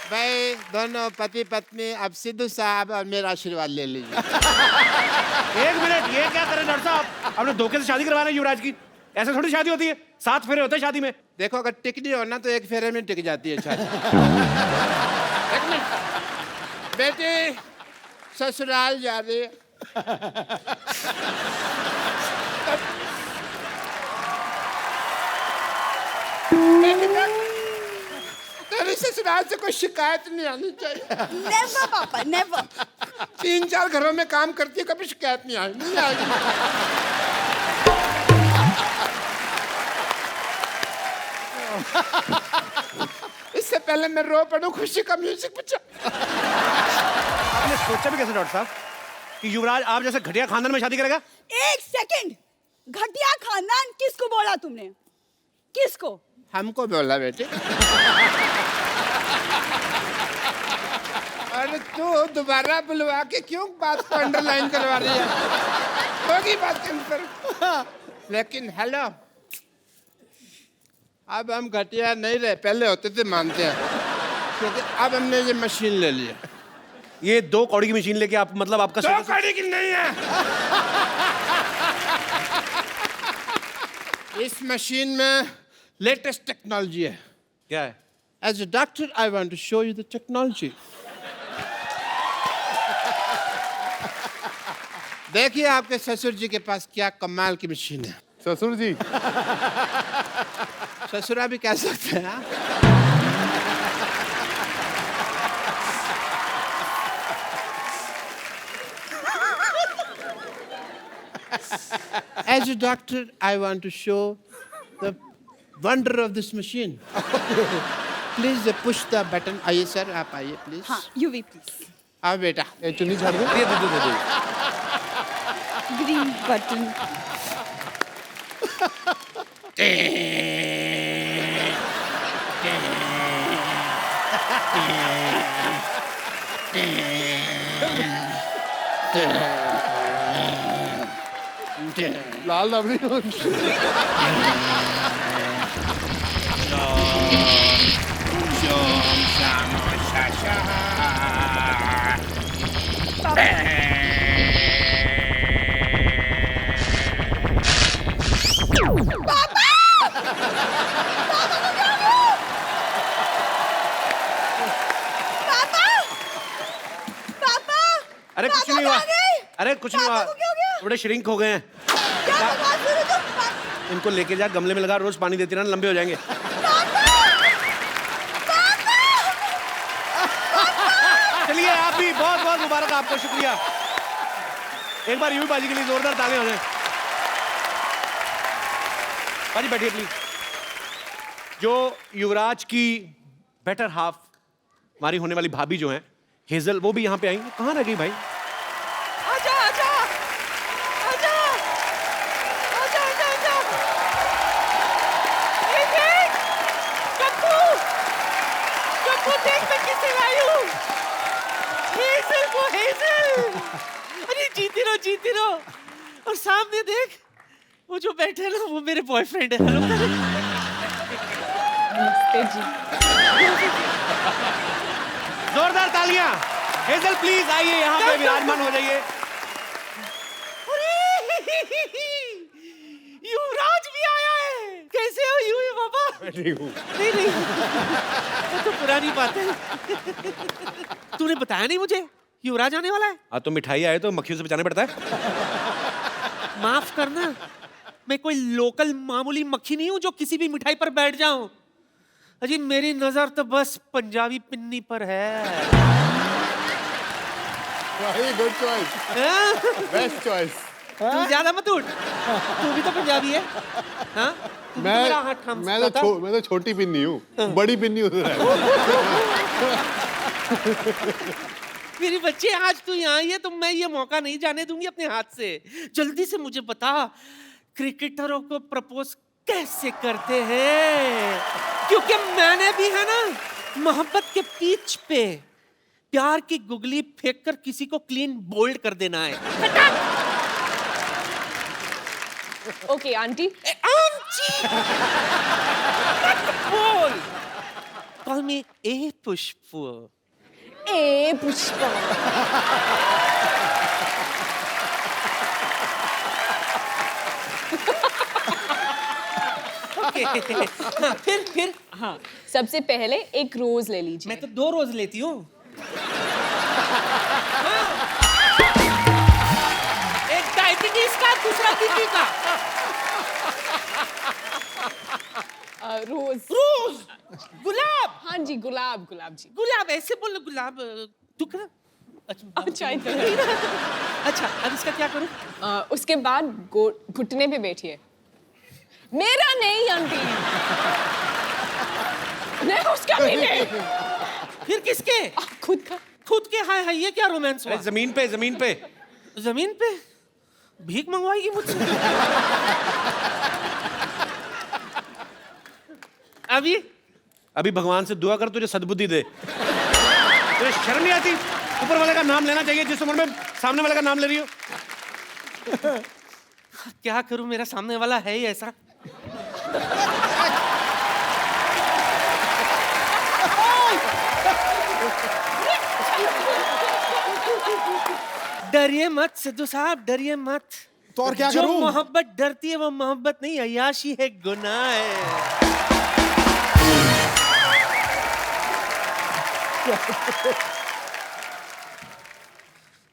भाई दोनों पति पत्नी अब सिद्धू साहब और मेरा आशीर्वाद ले लीजिए। एक मिनट, ये क्या करें डॉक्टर साहब? आपने धोखे से शादी करवा रहे हैं युवराज की। ऐसे थोड़ी शादी होती है, 7 फेरे होते हैं शादी में। देखो अगर टिकनी हो ना तो एक फेरे में टिक जाती है शादी। एक मिनट, बेटी ससुराल जा रही है। तेरी ससुराल से कोई शिकायत नहीं आनी चाहिए। नेवर पापा नेवर। 3-4 घरों में काम करती है, कभी शिकायत नहीं आएगी, नहीं आएगी। इससे पहले मैं रो पड़ूं, खुशी का म्यूजिक बजा। आपने सोचा भी कैसे डॉक्टर साहब कि युवराज आप जैसे घटिया खानदान में शादी करेगा? एक सेकंड, घटिया खानदान किसको बोला तुमने? किसको? हमको बोला बेटे। अरे तू दोबारा बुलवा के क्यों बात को अंडरलाइन करवा रही है? होगी बात कंफर्म। लेकिन हेलो, अब हम घटिया नहीं रहे, पहले होते थे मानते हैं, क्योंकि अब हमने ये मशीन ले लिया। ये 2 कौड़ी की मशीन लेके आप मतलब आपका 2 कौड़ी की नहीं है। इस मशीन में लेटेस्ट टेक्नोलॉजी है। क्या है? As a doctor, I want to show you the technology. देखिए आपके ससुर जी के पास क्या कमाल की मशीन है। ससुर जी, ससुरा भी कह सकते हैं। As a doctor, I want to show the wonder of this machine. Please push the button. आइए सर, आप आइए प्लीज। हाँ यूवी प्लीज। आओ बेटा। ये चुन्नी झाड़ दो। दे। Green button. लाल रबड़ी पापा अरे कुछ नहीं हुआ। अरे कुछ नहीं हुआ, पापा को क्या हो गया? थोड़े श्रिंक हो गए हैं। क्या बकवास कर रहे हो तुम? इनको लेके जा, गमले में लगा, रोज पानी देती रहना, लंबे हो जाएंगे। चलिए आप भी बहुत बहुत मुबारक आपको, शुक्रिया। एक बार यूवी बाजी के लिए जोरदार तालियां हो जाए। बाजी बैठिए प्लीज। जो युवराज की बेटर हाफ, हमारी होने वाली भाभी जो है हेजल, वो भी यहाँ पे आई। कहाँ रह गई भाई? आजा आजा आजा आजा आजा आजा। ये देख कप्पू, कप्पू देख मैं किसे लाई हूँ। हेजल को, हेजल। अरे जीती रहो और सामने देख वो जो बैठे हैं ना वो मेरे बॉयफ्रेंड है। हेलो नमस्ते जी। जोरदार तालियां। हेजल प्लीज आइए यहाँ पे विराजमान हो जाइए। युवराज भी आया है। कैसे हो युवी बाबा? ठीक हूँ। नहीं नहीं वो तो पुरानी बात है। तूने बताया नहीं मुझे युवराज आने वाला है। हाँ तो मिठाई आए तो मक्खियों से बचाना पड़ता है। माफ करना, मैं कोई लोकल मामूली मक्खी नहीं हूं जो किसी भी मिठाई पर बैठ जाऊं। अजी मेरी नजर तो बस पंजाबी पिन्नी पर है। Good choice, best choice. तू ज्यादा मत उठ, तू भी तो पंजाबी है। हाँ तू भी तो मेरा हाथ थाम सकता था। मैं तो छोटी पिन्नी हूँ, बड़ी पिन्नी उधर है। मेरी बच्चे आज तू यहाँ आई है तो मैं ये मौका नहीं जाने दूंगी अपने हाथ से। जल्दी से मुझे बता क्रिकेटरों को प्रपोज कैसे करते हैं, क्योंकि मैंने भी है ना मोहब्बत के पिच पे प्यार की गुगली फेंक कर किसी को क्लीन बोल्ड कर देना है। Okay aunty. आंटी बोल, कॉल मी ए पुष्प। ए पुष्पा। हाँ, फिर हाँ, सबसे पहले एक रोज ले लीजिए। मैं तो 2 रोज लेती हूँ। एक डायबिटीज का, दूसरा बीपी का। रोज। रोज, गुलाब। हाँ जी, गुलाब गुलाब जी। गुलाब ऐसे बोलो, गुलाब। तू क्या? अच्छा इधर। अच्छा अब इसका क्या करूँ? उसके बाद घुटने पे बैठिए। मेरा नहीं आंटी। नहीं उसका भी नहीं। फिर किसके? खुद का। खुद के। हाय हाय ये क्या रोमांस हुआ? जमीन पे जमीन पे। जमीन पे भीख मंगवाएगी मुझसे? अभी भगवान से दुआ कर तुझे सद्बुद्धि दे। तुझे शर्म नहीं आती? ऊपर वाले का नाम लेना चाहिए जिस उम्र में सामने वाले का नाम ले रही हो। क्या करूं, मेरा सामने वाला है ही ऐसा। डरिए मत सिद्धू साहब, डरिए मत। तो और क्या जो करूं? मोहब्बत डरती है वो मोहब्बत नहीं, अय्याशी है, गुनाह है।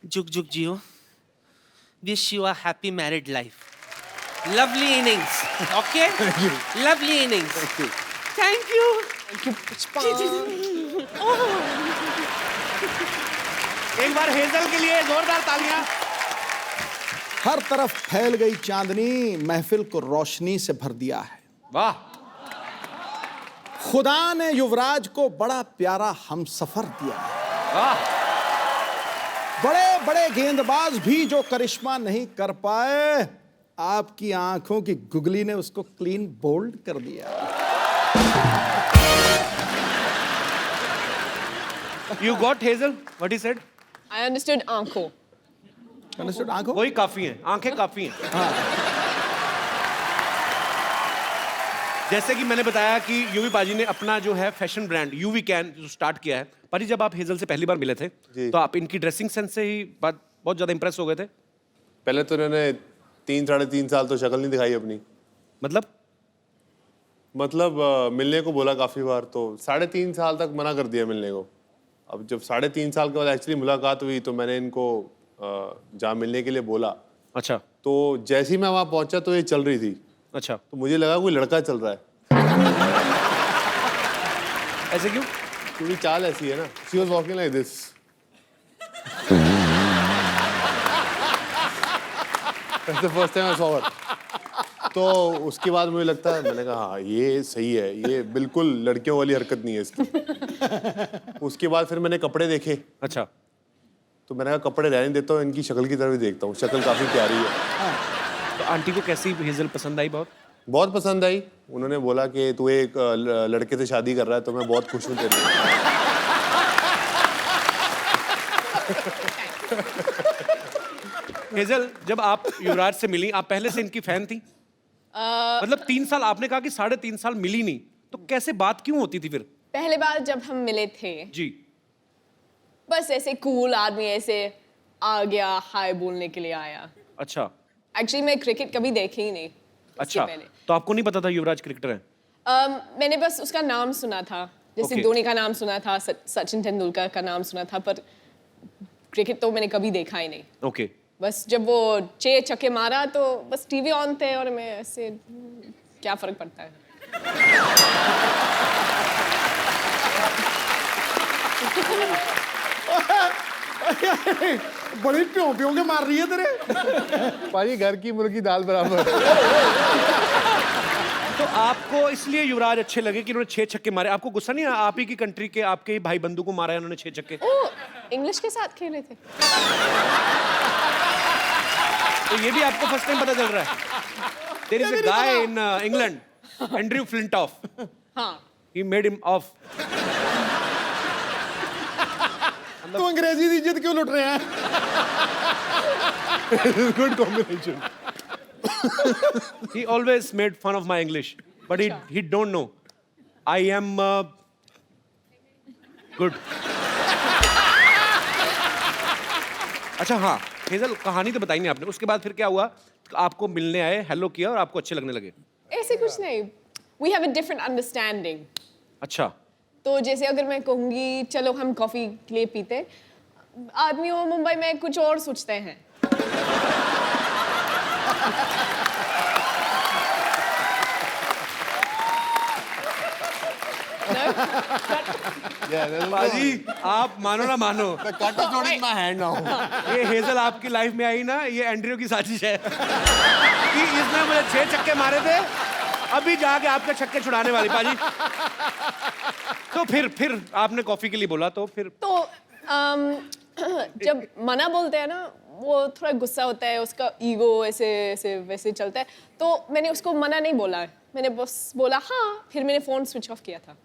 जुग जुग जियो। Wish you a happy married life. Lovely innings. Okay, lovely innings. Thank you. एक बार हेजल के लिए जोरदार तालियां। हर तरफ फैल गई चांदनी महफिल को रोशनी से भर दिया है। वाह। खुदा ने युवराज को बड़ा प्यारा हमसफर दिया है। वाह। बड़े बड़े गेंदबाज भी जो करिश्मा नहीं कर पाए, आपकी आंखों की गुगली ने उसको क्लीन बोल्ड कर दिया। You got Hazel? What he said? I understood आंखों। Understood? आंखों? वही काफी हैं, आंखें काफी हैं। जैसे कि मैंने बताया कि यूवी पाजी ने अपना जो है फैशन ब्रांड यूवी कैन जो स्टार्ट किया है। पाजी जब आप हेजल से पहली बार मिले थे तो आप इनकी ड्रेसिंग सेंस से ही बहुत ज्यादा इंप्रेस हो गए थे। पहले तो इन्होंने 3-3.5 साल तो शक्ल नहीं दिखाई अपनी। मतलब मिलने को बोला काफी बार, तो 3.5 साल तक मना कर दिया मिलने को। अब जब 3.5 साल के बाद एक्चुअली मुलाकात हुई तो मैंने इनको जहाँ मिलने के लिए बोला। अच्छा। तो जैसे ही मैं वहाँ पहुंचा तो ये चल रही थी। अच्छा। तो मुझे लगा कोई लड़का चल रहा है। ऐसे क्यों? क्योंकि चाल ऐसी है ना। She was walking like this. That's the first time I saw her. तो उसके बाद मुझे लगता है, मैंने कहा हाँ ये सही है, ये बिल्कुल लड़कियों वाली हरकत नहीं है इसकी। उसके बाद फिर मैंने कपड़े देखे। अच्छा। तो मैंने कहा कपड़े रहने देता हूँ, इनकी शक्ल की तरफ भी देखता हूँ। शक्ल काफी प्यारी है। तो आंटी को कैसी हेजल पसंद आई? बहुत पसंद आई। उन्होंने बोला कि तू एक लड़के से शादी कर रहा है तो मैं बहुत खुश हूँ तेरे लिए। हेजल जब आप युवराज से मिली, आप पहले से इनकी फैन थी? मतलब 3 साल, आपने कहा कि 3.5 साल मिली नहीं, तो कैसे बात क्यों होती थी फिर? पहले बार जब हम मिले थे, जी। बस ऐसे कूल आदमी ऐसे आ गया, हाय बोलने के लिए आया। अच्छा एक्चुअली मैं क्रिकेट कभी देखी ही नहीं इसके अच्छा, पहले। तो आपको नहीं पता था युवराज क्रिकेटर हैं? मैंने बस उसका नाम सुना था, जैसे Okay. धोनी का नाम सुना था, सचिन तेंदुलकर का नाम सुना था, पर क्रिकेट तो मैंने कभी देखा ही नहीं। ओके। बस जब वो 6 छक्के मारा तो बस टीवी ऑन थे और मैं ऐसे क्या फर्क पड़ता है। बड़ी प्यों प्यों के मार रही है तेरे। पाजी घर की मुर्गी दाल बराबर। तो आपको इसलिए युवराज अच्छे लगे कि उन्होंने 6 छक्के मारे? आपको गुस्सा नहीं आया आप ही की कंट्री के, आपके ही भाई बंधु को मारा है उन्होंने 6 छक्के? ओ, इंग्लिश के साथ खेल रहे थे। तो ये भी आपको फर्स्ट टाइम पता चल रहा है? There is a guy in England, Andrew Flintoff, हाँ, ही मेड हिम ऑफ। तो अंग्रेजी की इज्जत क्यों लुट रहे हैं? Good combination. He always made fun of my English, but he don't know. I am good. अच्छा हाँ, हेजल कहानी तो बताई नहीं आपने, उसके बाद फिर क्या हुआ? आपको मिलने आए, हेलो किया और आपको अच्छे लगने लगे? ऐसे कुछ नहीं। We have a different understanding. अच्छा, तो जैसे अगर मैं कहूँगी चलो हम कॉफी के लिए पीते, आदमी वो मुंबई में कुछ और सोचते हैं। बाजी आप मानो ना मानो, ये हेजल आपकी लाइफ में आई ना, ये एंड्रयू की साजिश है कि इसने मुझे 6 छक्के मारे थे, अभी जाके आपके छक्के छुड़ाने वाली। बाजी तो फिर आपने कॉफी के लिए बोला, तो फिर तो जब मना बोलते हैं ना, वो थोड़ा गुस्सा होता है, उसका ईगो ऐसे ऐसे वैसे चलता है, तो मैंने उसको मना नहीं बोला, मैंने बस बोला हाँ, फिर मैंने फोन स्विच ऑफ किया था।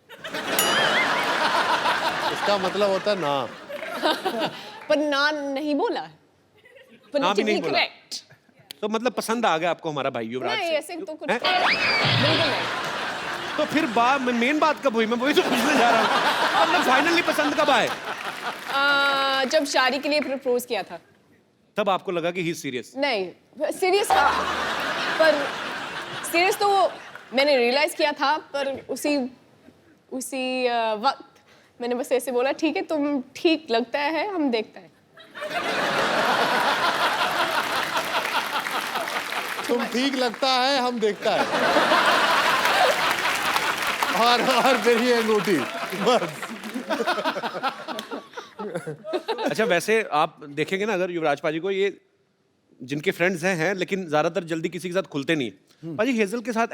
इसका मतलब होता है ना। पर ना नहीं बोला, ना भी नहीं बोला। करेक्ट। तो मतलब पसंद आ गया आपको हमारा भाई युवराज नहीं से? ऐसे तो कुछ हैं? बिल्कुल नहीं। तो फिर मेन बात कब हुई? मैं वही तो पूछने जा रहा हूँ, मतलब फाइनली पसंद कब आए? जब शादी के लिए प्रपोज किया था, तब आपको लगा कि ही सीरियस? नहीं सीरियस, पर सीरियस तो मैंने रियलाइज किया था, पर उसी वक्त मैंने बस ऐसे बोला ठीक है, तुम ठीक लगता है, हम देखते हैं। तुम ठीक लगता है, हम देखता है। और फिर ये अंगूठी बस। अच्छा, वैसे आप देखेंगे ना अगर युवराज पाजी को, ये जिनके फ्रेंड्स हैं लेकिन ज्यादातर जल्दी किसी के साथ खुलते नहीं। पाजी हेजल के साथ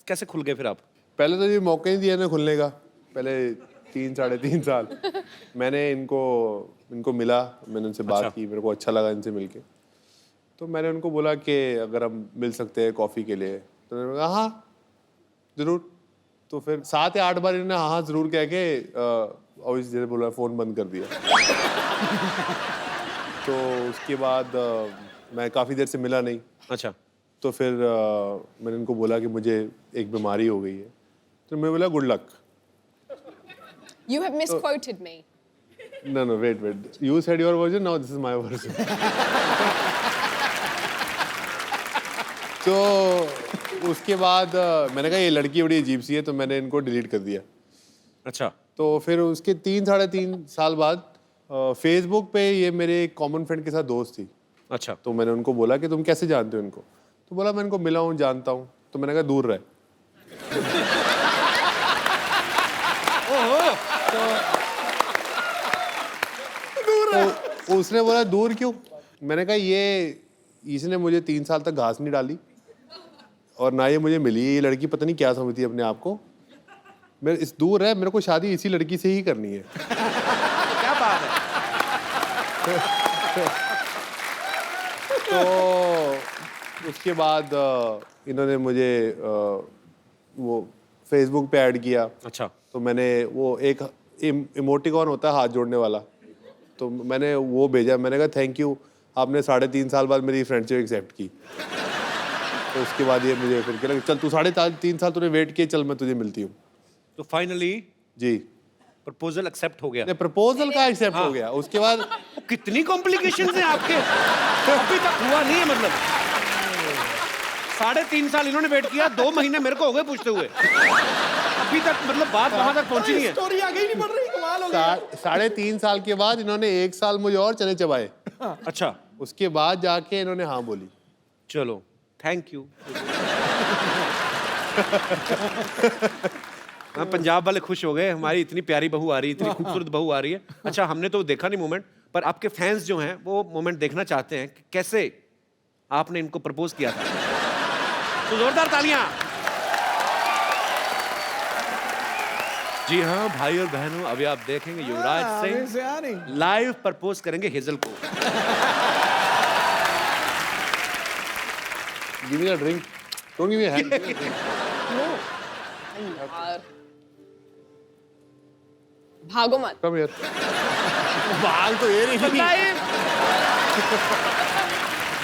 कैसे खुल गए फिर आप? पहले तो ये मौका ही दिया ना खुलने का। पहले 3-3.5 साल मैंने इनको मिला, मैंने उनसे बात की, मेरे को अच्छा लगा इनसे मिलके। तो मैंने उनको बोला कि अगर हम मिल सकते हैं कॉफ़ी के लिए, तो उन्होंने कहा हाँ ज़रूर। तो फिर 7 या 8 बार इन्होंने हाँ ज़रूर कह के ऑब्वियसली जैसे बोला फ़ोन बंद कर दिया। तो उसके बाद मैं काफ़ी देर से मिला नहीं। अच्छा, तो फिर मैंने उनको बोला कि मुझे एक बीमारी हो गई है। तो मैं बोला good luck. You have misquoted me. No, wait. You said your version, now this is my version. तो उसके बाद मैंने कहा ये लड़की बड़ी अजीब सी है, तो मैंने इनको डिलीट कर दिया। अच्छा, तो फिर उसके 3-3.5 साल बाद फेसबुक पे ये मेरे एक कॉमन फ्रेंड के साथ दोस्त थी। अच्छा, तो मैंने उनको बोला कि तुम कैसे जानते हो इनको? तो बोला मैं इनको मिला हूँ, जानता हूँ। तो मैंने कहा दूर रहे। तो उसने बोला दूर क्यों? मैंने कहा इसने मुझे 3 साल तक घास नहीं डाली और ना ये मुझे मिली। ये लड़की पता नहीं क्या समझती है अपने आप को। मेरे इस दूर है, मेरे को शादी इसी लड़की से ही करनी है। क्या बात है। तो उसके बाद इन्होंने मुझे वो फेसबुक पे ऐड किया। अच्छा, तो मैंने वो एक इमोटिकॉन होता है हाथ जोड़ने वाला, तो मैंने वो भेजा। मैंने कहा थैंक यू, आपने 3.5 साल बाद मेरी फ्रेंडशिप एक्सेप्ट की। तो उसके बाद ये मुझे फिर कह लगा चल तू 3.5 साल तूने वेट किए, चल मैं तुझे मिलती हूँ। तो फाइनली जी प्रपोजल एक्सेप्ट हो गया। प्रपोजल का एक्सेप्ट हो गया। उसके बाद कितनी कॉम्प्लिकेशंस हैं आपके, अभी तक हुआ नहीं है मतलब। 3.5 साल इन्होंने वेट किया, 2 महीने मेरे को हो गए पूछते हुए, अभी तक मतलब बात वहां तक पहुंची नहीं है। स्टोरी आगे ही नहीं बढ़ रही, कमाल हो गया। 3.5 साल के बाद इन्होंने 1 साल मुझे और चने चबाए। अच्छा उसके बाद जाके इन्होंने हाँ बोली। चलो थैंक यू। हाँ, पंजाब वाले खुश हो गए, हमारी इतनी प्यारी बहू आ रही है, इतनी खूबसूरत बहू आ रही है। अच्छा हमने तो देखा नहीं मोमेंट, पर आपके फैंस जो हैं वो मोमेंट देखना चाहते हैं कि कैसे आपने इनको प्रपोज किया था। तो जोरदार तालियां। जी हाँ भाई और बहनों, अभी आप देखेंगे युवराज सिंह लाइव प्रपोज करेंगे हेजल को। Give me a drink, don't give me a hand. यार भागो मत। Come here. बाल तो ये नहीं।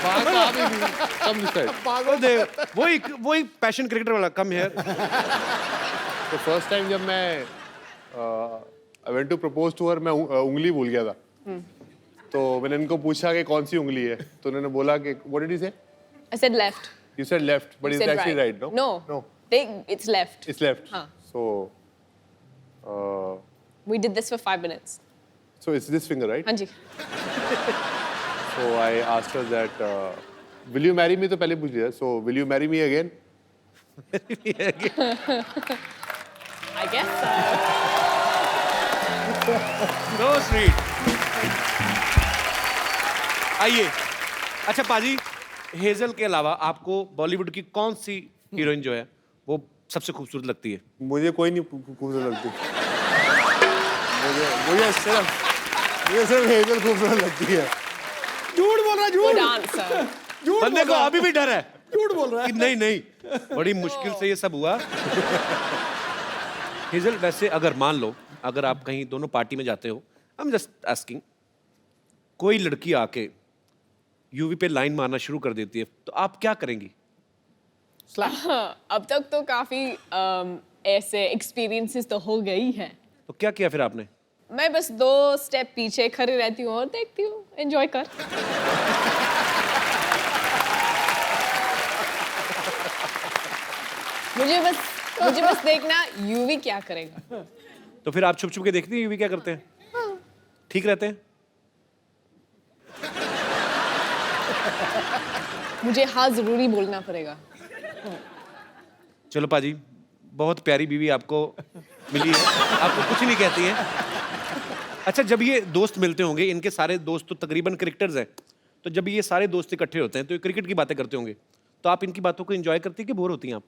बाल तो आप ही नहीं। Come this side. वही पैशन क्रिकेटर वाला कम हियर। तो फर्स्ट टाइम जब मैं I went to propose to her, मैं उंगली भूल गया था। तो मैंने इनको पूछा कि कौन सी उंगली है, तो उन्होंने बोला कि व्हाट डिड यू से? I said left. You said left, but You it's said actually right, no? No. No. It's left. It's left. Huh. So We did this for 5 minutes. so it's this finger, right? हाँ जी। So I asked her that will you marry me? तो पहले पूछ लिया। So will you marry me again? I guess so. So sweet. आइए, अच्छा पाजी, hazel के अलावा आपको बॉलीवुड की कौन सी हीरोइन जो है वो सबसे खूबसूरत लगती है? मुझे कोई नहीं खूबसूरत लगती। मुझे सिर्फ हेजल खूबसूरत लगती है। झूठ बोल रहा है, Good झूठ answer. झूठ बंदे बोल को रहा है। अभी भी डर है झूठ बोल रहा है। कि नहीं नहीं, बड़ी मुश्किल से ये सब हुआ। हेजल वैसे अगर मान लो अगर आप कहीं दोनों पार्टी में जाते हो, आई एम जस्ट आस्किंग, कोई लड़की आके यूवी पे लाइन मारना शुरू कर देती है तो आप क्या करेंगी? अब तक तो काफी ऐसे एक्सपीरियंसेस तो हो गई हैं। तो क्या किया फिर आपने? मैं बस 2 स्टेप पीछे खड़ी रहती हूँ और देखती हूँ, एंजॉय कर। मुझे बस देखना यूवी क्या करेगा। तो फिर आप छुप छुप के देखती हैं यूवी क्या करते हैं? ठीक रहते हैं? मुझे हाँ जरूरी बोलना पड़ेगा। चलो पाजी, बहुत प्यारी बीवी आपको मिली है, आपको कुछ नहीं कहती है। अच्छा जब ये दोस्त मिलते होंगे, इनके सारे दोस्त तो तकरीबन क्रिकेटर्स हैं, तो जब ये सारे दोस्त इकट्ठे होते हैं तो ये क्रिकेट की बातें करते होंगे, तो आप इनकी बातों को एंजॉय करती है कि बोर होती हैं आप?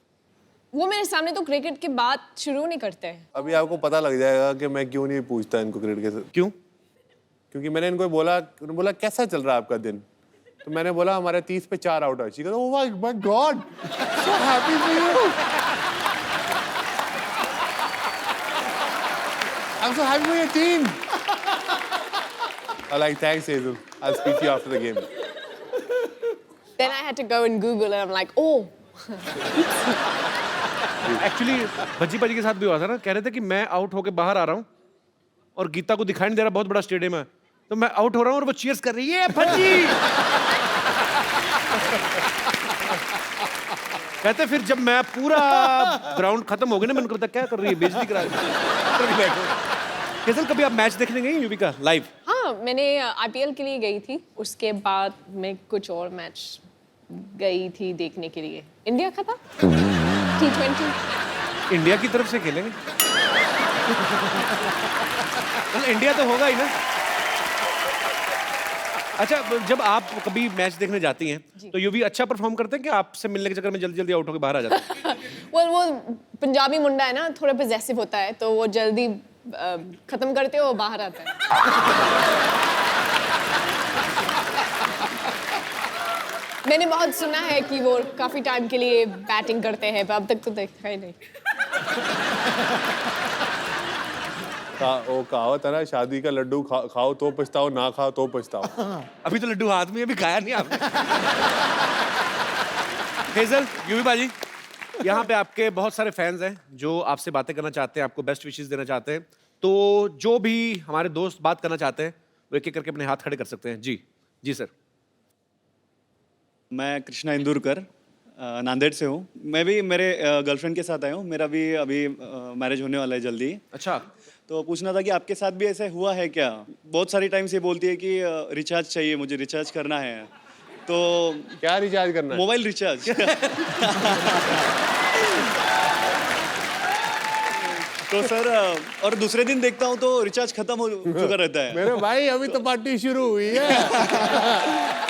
वो मेरे सामने तो क्रिकेट की बात शुरू नहीं करते हैं। अभी आपको पता लग जाएगा कि मैं क्यों नहीं पूछता इनको क्रिकेट के साथ। क्यों? क्योंकि मैंने इनको बोला कैसा चल रहा है आपका दिन, तो मैंने बोला हमारे 30 पे 4 आउट है। Oh my god, so happy for you, I am so happy for your team. I like thanks Hazel, I will speak to you after the game. Then I had to go and Google and I'm like, oh. Actually Bhajji पाजी के साथ भी हुआ था ना, कह रहे थे कि मैं आउट होके बाहर आ रहा हूँ और गीता को दिखाई नहीं दे रहा, बहुत बड़ा स्टेडियम है, तो मैं आउट हो रहा हूँ और वो चीयर्स कर रही है भज्जी। कहते फिर जब मैं पूरा ग्राउंड खत्म हो गया ना, मैंने कहा क्या कर रही है, बेइज्जती करा रही है। कैसे कभी आप मैच देखने गई यूवी का लाइव? हाँ, मैंने IPL के लिए गई थी, उसके बाद मैं कुछ और मैच गई थी देखने के लिए। इंडिया का था T20। इंडिया की तरफ से खेलेंगे? तो इंडिया तो होगा ही ना। अच्छा जब आप कभी मैच देखने जाती हैं तो यूवी अच्छा परफॉर्म करते हैं कि आपसे मिलने के चक्कर में जल्दी जल्दी आउट होकर बाहर आ जाते हैं? वो पंजाबी मुंडा है ना, थोड़ा पजेसिव होता है, तो वो जल्दी खत्म करते हो, बाहर आता है। मैंने बहुत सुना है कि वो काफी टाइम के लिए बैटिंग करते हैं, पर अब तक तो देखा ही नहीं। वो कहावत है ना, शादी का लड्डू खाओ तो पछताओ, ना खाओ तो पछताओ। अभी तो लड्डू हाथ में, अभी खाया नहीं आपने। हेजल, यूवी बाजी, यहाँ पे आपके बहुत सारे फैंस हैं जो आपसे बातें करना चाहते हैं, आपको बेस्ट विशेस देना चाहते हैं। तो जो भी हमारे दोस्त बात करना चाहते हैं वो एक एक करके अपने हाथ खड़े कर सकते हैं। जी जी सर। मैं कृष्णा इंदुरकर नांदेड़ से हूँ। मैं भी मेरे गर्लफ्रेंड के साथ आया हूँ। मेरा भी अभी मैरिज होने वाला है जल्दी। अच्छा, तो पूछना था कि आपके साथ भी ऐसा हुआ है क्या? बहुत सारी टाइम से बोलती है कि रिचार्ज चाहिए, मुझे रिचार्ज करना है। तो क्या रिचार्ज करना है? Mobile recharge. तो सर और दूसरे दिन देखता हूँ तो रिचार्ज खत्म हो चुका रहता है। मेरे भाई अभी तो पार्टी शुरू हुई है।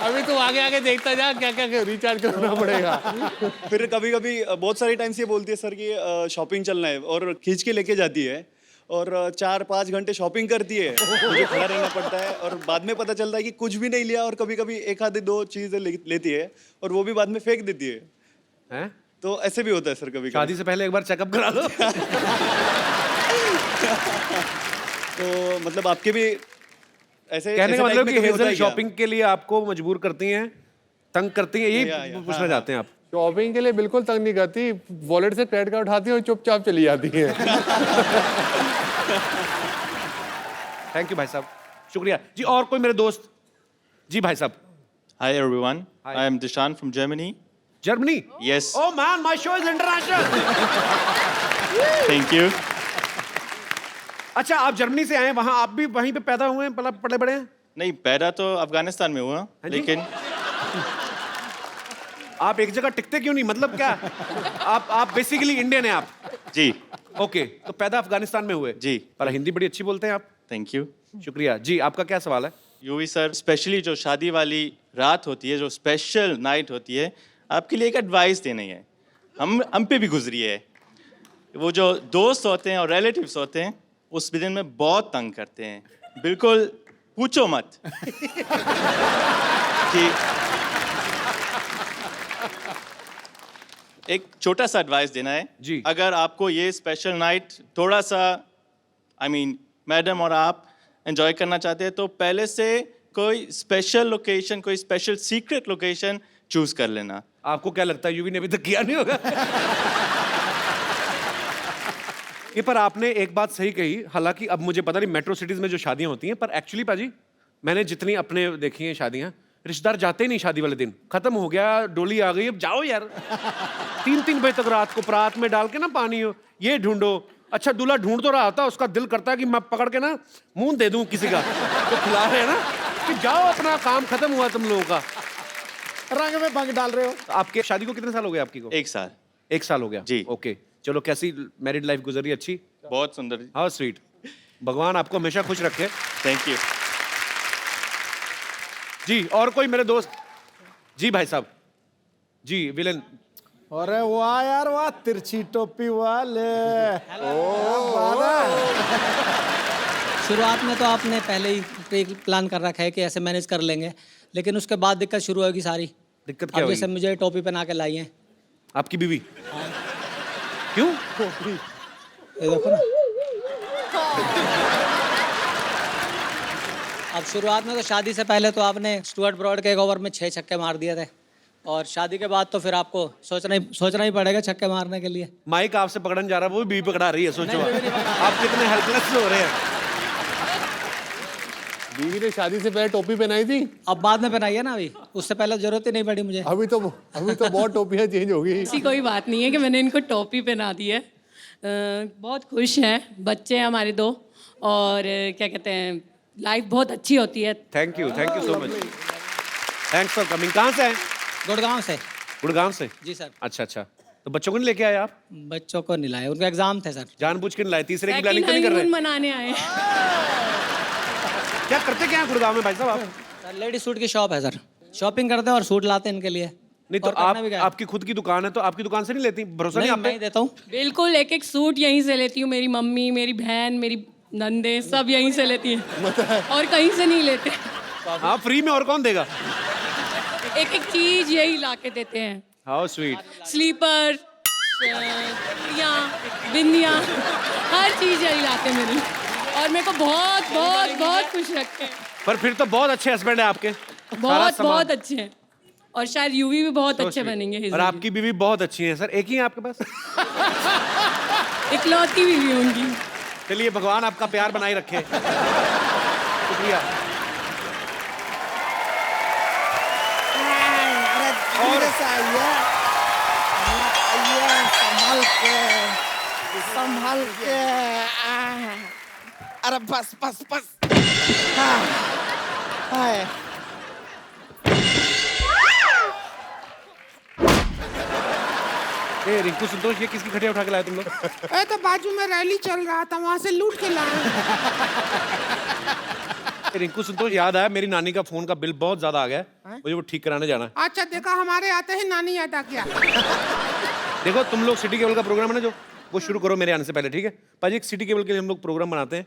अभी तो आगे आगे देखता जा क्या क्या रिचार्ज करना पड़ेगा। फिर कभी कभी बहुत सारी टाइम से ये बोलती है सर कि शॉपिंग चलना है, और खींच के लेके जाती है और 4-5 घंटे शॉपिंग करती है। मुझे खड़ा रहना पड़ता है और बाद में पता चलता है कि कुछ भी नहीं लिया, और कभी कभी एक आधे 2 चीजें लेती है और वो भी बाद में फेंक देती है। हैं? तो ऐसे भी होता है सर कभी शादी से पहले एक बार चेकअप करा लो। तो मतलब आपके भी ऐसे कहने ऐसे का टाइप मतलब में कि कभी होता हेजल है क्या? शॉपिंग के लिए आपको मजबूर करती हैं, तंग करती हैं, यही पूछना चाहते हैं आप? शॉपिंग के लिए बिल्कुल तंग नहीं करती, वॉलेट से क्रेडिट कार्ड उठाती है और चुपचाप चली जाती है। थैंक यू भाई साहब, शुक्रिया जी। और कोई मेरे दोस्त? जी भाई साहब। Hi everyone, Hi. I am Dishan from Germany. Germany? Yes, Oh man, my show is international. thank you. अच्छा, आप जर्मनी से आए हैं, वहाँ आप भी वहीं पे पैदा हुए हैं, पले बड़े हैं? नहीं, पैदा तो अफगानिस्तान में हुआ, हाँ जी? लेकिन आप एक जगह टिकते क्यों नहीं, मतलब क्या? आप बेसिकली इंडियन हैं आप? जी, ओके, तो पैदा अफगानिस्तान में हुए? जी। पर हिंदी बड़ी अच्छी बोलते हैं आप। Thank you. शुक्रिया जी। आपका क्या सवाल है? यूवी सर, स्पेशली जो शादी वाली रात होती है, जो स्पेशल नाइट होती है, आपके लिए एक एडवाइस देनी है। हम पे भी गुजरी है। वो जो दोस्त होते हैं और रिलेटिव्स होते हैं, उस दिन में बहुत तंग करते हैं। बिल्कुल पूछो मत कि एक छोटा सा एडवाइस देना है जी। अगर आपको ये स्पेशल नाइट थोड़ा सा मैडम और आप एंजॉय करना चाहते हैं, तो पहले से कोई स्पेशल लोकेशन, कोई स्पेशल सीक्रेट लोकेशन चूज कर लेना। आपको क्या लगता है यूवी ने अभी तक किया नहीं होगा? ये पर आपने एक बात सही कही, हालांकि अब मुझे पता नहीं मेट्रो सिटीज में जो शादियां होती हैं, पर एक्चुअली पाजी मैंने जितनी अपने देखी हैं शादियां, रिश्तेदार जाते ही नहीं शादी वाले दिन, खत्म हो गया, डोली आ गई, अब जाओ यार। 3-3 बजे तक रात को परात में डाल के ना पानी हो, ये ढूंढो। अच्छा, दूल्हा ढूंढ तो रहा था, उसका दिल करता है कि मैं पकड़ के ना मुंह दे दूं किसी का, तो खिला रहे हैं ना कि जाओ, अपना काम खत्म हुआ तुम लोगों का। रंग में भंग डाल रहे हो। आपके शादी को कितने साल हो गए आपकी को? 1 साल। 1 साल हो गया जी। ओके, चलो कैसी मैरिड लाइफ गुजरी? अच्छी? बहुत सुंदर। How sweet. भगवान आपको हमेशा खुश रखे। थैंक यू जी। और कोई मेरे दोस्त? जी भाई साहब। जी विलन। अरे वाह यार वाह, तिरछी टोपी वाले। शुरुआत में तो आपने पहले ही प्री प्लान कर रखा है कि ऐसे मैनेज कर लेंगे, लेकिन उसके बाद दिक्कत शुरू होगी सारी। दिक्कत क्या अब जैसे होगी? मुझे टोपी पहना के लाई है। आपकी बीवी? क्यों? ये देखो ना। अब शुरुआत में तो शादी से पहले तो आपने स्टुअर्ट ब्रॉड के एक ओवर में 6 छक्के मार दिए थे, और शादी के बाद तो फिर आपको सोचना ही पड़ेगा छक्के मारने के लिए। माइक आपसे पकड़ने जा रहा है, वो भी बीवी पकड़ा रही है, सोचो आप कितने हेल्पलेस हो रहे हैं। बीवी ने शादी से पहले टोपी पहनाई थी, अब बाद में पहनाई है ना, अभी उससे पहले जरूरत ही नहीं पड़ी मुझे। अभी तो बहुत टोपियां चेंज हो गई। ऐसी कोई बात नहीं है कि मैंने इनको टोपी पहना दी है। बहुत खुश हैं, बच्चे हैं हमारे 2, और क्या कहते हैं, लाइफ बहुत अच्छी होती है। Thank you so much, thanks for coming. कहाँ से आए? गुड़गांव से। गुड़गांव से? जी सर। अच्छा, तो बच्चों को नहीं लेके आए आप? बच्चों को नहीं लाए, उनका एग्जाम थे सर। जानबूझ के नहीं लाए? तीसरे की सेकंड प्लानिंग तो नहीं कर रहे? हनीमून मनाने आए। क्या करते क्या हैं गुड़गांव में भाई साहब आप? सर लेडी सूट की शॉप है सर, शॉपिंग करते हैं और सूट लाते हैं इनके लिए। नहीं तो और करना आप, भी क्या है? आपकी खुद की दुकान है, तो आपकी दुकान से नहीं लेती? भरोसा नहीं नहीं, आप मैं पे? ही देता हूँ। बिल्कुल, एक सूट यहीं से लेती हूँ। मेरी मम्मी, मेरी बहन, मेरी नंदे सब यहीं से लेती हैं, और कहीं से नहीं लेते। हाँ, फ्री में और कौन देगा? एक चीज यही ला के देते हैं। How sweet. स्लीपर, बिंदियाँ, हर चीज यही लाते हैं मेरी, और मेरे को बहुत बहुत बहुत खुश रखते हैं। पर फिर तो बहुत अच्छे हस्बैंड है आपके। सारा सामान। बहुत अच्छे हैं। और शायद यूवी भी बहुत अच्छे बनेंगे और हेजल जी। आपकी बीवी बहुत अच्छी है सर, एक ही है आपके पास? इकलौती बीवी होंगी। चलिए भगवान आपका प्यार बनाए रखे। शुक्रिया। धीरे से आइए, संभाल के, संभाल के। अरे बस बस बस। हाय। ए रिंकू संतोष, ये किसकी खटिया उठा के लाए तुम लोग? ए तो बाजू में रैली चल रहा था, वहां से लूट के लाए। ए, रिंकू संतोष, याद आया मेरी नानी का फोन का बिल बहुत ज्यादा आ गया है, मुझे वो ठीक कराने जाना है। अच्छा देखा, हमारे आते ही नानी याद आ गया। देखो तुम लोग सिटी केबल का प्रोग्राम है ना जो, वो शुरू करो मेरे आने से पहले, ठीक है पाजी? एक सिटी केबल के लिए हम लोग प्रोग्राम बनाते हैं,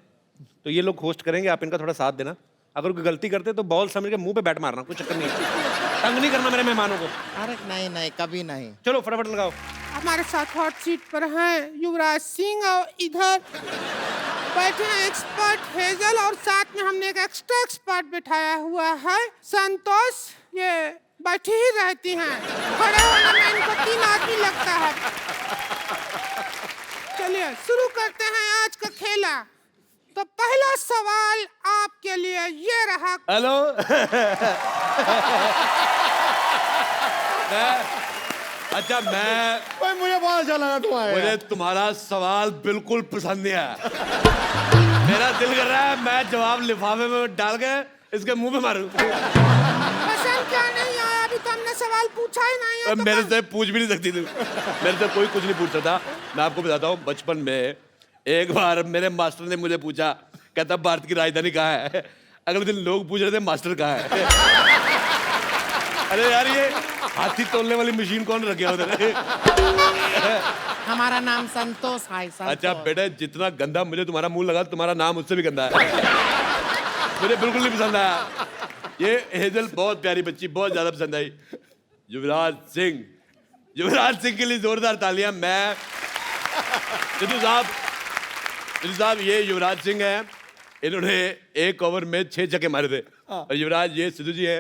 तो ये लोग होस्ट करेंगे, आप इनका थोड़ा साथ देना। अगर कोई गलती करते तो बॉल समझ के मुंह पे बैट मारना, कोई चक्कर नहीं है। तंग नहीं करना मेरे मेहमानों को। अरे नहीं नहीं, कभी नहीं। चलो फटाफट लगाओ। हमारे साथ हॉट सीट पर हैं युवराज सिंह, और इधर बैठे हैं एक्सपर्ट हेजल, और साथ में हमने एक एक्स्ट्रा एक्सपर्ट बिठाया हुआ है संतोष। ये बैठी ही रहती हैं, खड़े होने में इनको 3 आदमी लगता है। चलिए शुरू करते हैं आज का खेला। तो पहला सवाल आपके लिए ये रहा। हेलो। अच्छा मैं, भाई मुझे बहुत अच्छा लगा तुम आए। मुझे तुम्हारा सवाल बिल्कुल पसंद नहीं आया। मेरा दिल कर रहा है मैं जवाब लिफाफे में डाल के इसके मुंह पे मारूं। पसंद क्या नहीं आया? अभी तो हमने सवाल पूछा ही नहीं है। तो मेरे से पूछ भी नहीं सकती थी, मेरे से कोई कुछ नहीं पूछ सकता। मैं आपको बताता हूँ, बचपन में एक बार मेरे मास्टर ने मुझे पूछा, कहता भारत की राजधानी कहाँ है? अगले दिन लोग पूछ रहे थे मास्टर कहाँ है? अरे यार, ये हाथी तोलने वाली मशीन कौन रख गया उधर? हमारा नाम संतोष है। संतोष। अच्छा बेटे, जितना गंदा मुझे तुम्हारा मुंह लगा, तुम्हारा नाम उससे भी गंदा है। मुझे बिल्कुल नहीं पसंद आया। ये हेजल बहुत प्यारी बच्ची, बहुत ज्यादा पसंद आई। युवराज सिंह, युवराज सिंह के लिए जोरदार तालियां। मैं सिद्धू साहब, ये युवराज सिंह है, इन्होंने एक ओवर में 6 छक्के मारे थे। और युवराज ये सिद्धू जी है,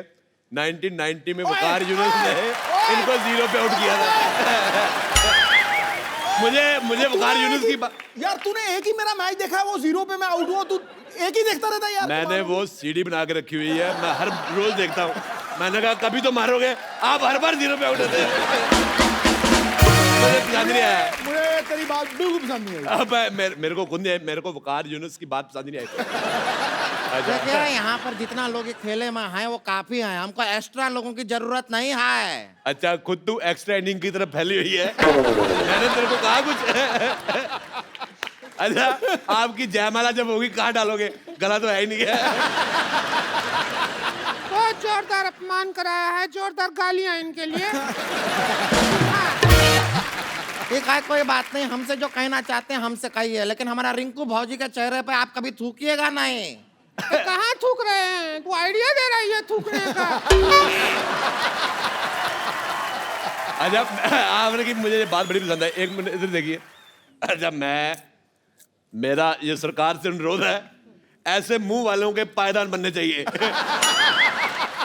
1990 में वकार यूनुस ने इनको 0 पे आउट किया था। मुझे वकार यूनुस की यार तूने एक ही मेरा मैच देखा है, वो 0 पे मैं आउट हुआ, तू एक ही देखता रहता है यार। मैंने वो सीडी बना के रखी हुई है, मैं हर रोज देखता हूँ। मैंने कहा कभी तो मारोगे, आप हर बार 0 पे आउट होते हैं। मुझे पसंद नहीं आया। मुझे तेरी बात बिल्कुल पसंद नहीं आई। अब मेरे को खुद नहीं, मेरे को वकार यूनुस की बात पसंद नहीं आई। देखिए यहाँ पर जितना लोग खेले में हैं वो काफी हैं, हमको एक्स्ट्रा लोगों की जरूरत नहीं है। अच्छा, खुद तू एक्स्ट्रा इनिंग की तरफ फैली हुई है। मैंने तेरे को कहा कुछ? अच्छा, आपकी जयमाला जब होगी कहाँ डालोगे? गला तो है ही नहीं है। बहुत जोरदार अपमान कराया है, जोरदार गालियां इनके लिए। ठीक है, कोई बात नहीं, हमसे जो कहना चाहते हैं हमसे कहिए, लेकिन हमारा रिंकू भौजी के चेहरे पे आप कभी थूकिएगा नहीं। तो कहाँ थूक रहे हैं? तू आइडिया दे रही है थूकने का। अच्छा, आपने की मुझे ये बात बड़ी पसंद है। एक मिनट इधर देखिए। अच्छा, मेरा ये सरकार से अनुरोध है, ऐसे मुंह वालों के पायदान बनने चाहिए।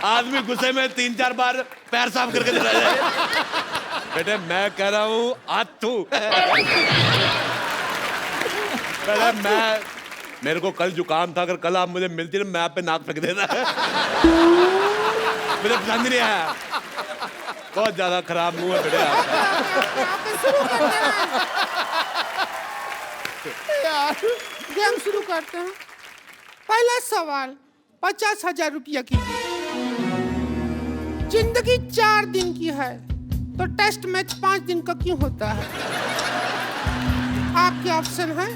आदमी गुस्से में 3-4 बार पैर साफ करके चला जाए। बेटे मैं कह रहा हूँ आथू। मेरे को कल जुकाम था, अगर कल आप मुझे मिलती ना, मैं आप पे नाक फेंक देता। मुझे पसंद नहीं आया, बहुत ज्यादा खराब मुंह है बेटे आपका। गेम शुरू करते हैं। पहला सवाल 50,000 रुपया की। जिंदगी 4 दिन की है, तो टेस्ट मैच 5 दिन का क्यों होता है? आपके ऑप्शन है,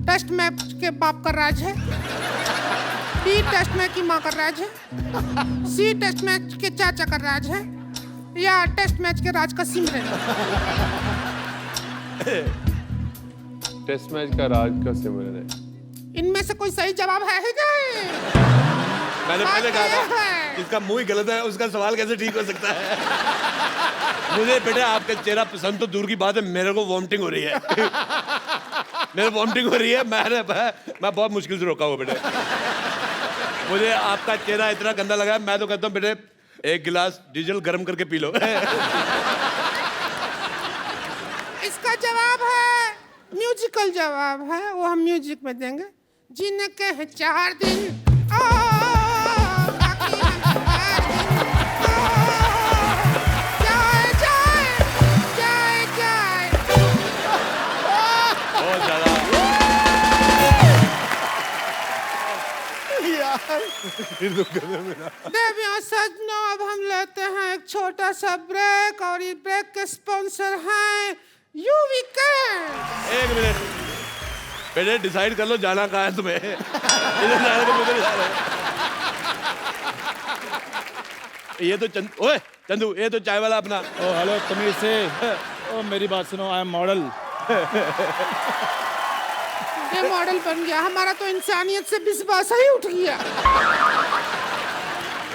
टेस्ट मैच के बाप का राज है, बी टेस्ट मैच की माँ का राज है, सी टेस्ट मैच के चाचा का राज है, या टेस्ट मैच के राज का सिमरन। टेस्ट मैच का राज का सिमरन है। इनमें से कोई सही जवाब है ही नहीं। मैंने पहले कहा था, जिसका मुंह ही गलत है उसका सवाल कैसे ठीक हो सकता है? मुझे बेटे आपका चेहरा पसंद तो दूर की बात है, मेरे को वॉमिटिंग हो रही है। मेरे वॉमिटिंग हो रही है। मैं बहुत मुश्किल से रोका हुआ बेटे। मुझे आपका चेहरा इतना गंदा लगा है, मैं तो कहता हूँ बेटे एक गिलास डीजल गर्म करके पी लो। इसका जवाब है म्यूजिकल जवाब है, वो हम म्यूजिक में देंगे। जीने के हैं 4 दिन बाकी हम 4 दिन। जाए जाए जाए जाए। बहुत ज्यादा। देवियों सजनों, अब हम लेते हैं एक छोटा सा ब्रेक और ये ब्रेक के स्पॉन्सर हैं यूविका। एक मिनट पहले डिसाइड कर लो जाना कहाँ है तुम्हें। इधर जा रहे हो, उधर जा रहे हो। ये तो ओए चंदू, ये तो चाय वाला अपना। ओ हेलो तमीज से। ओ मेरी बात सुनो, आई एम मॉडल। ये मॉडल बन गया, हमारा तो इंसानियत से विश्वास ही उठ गया।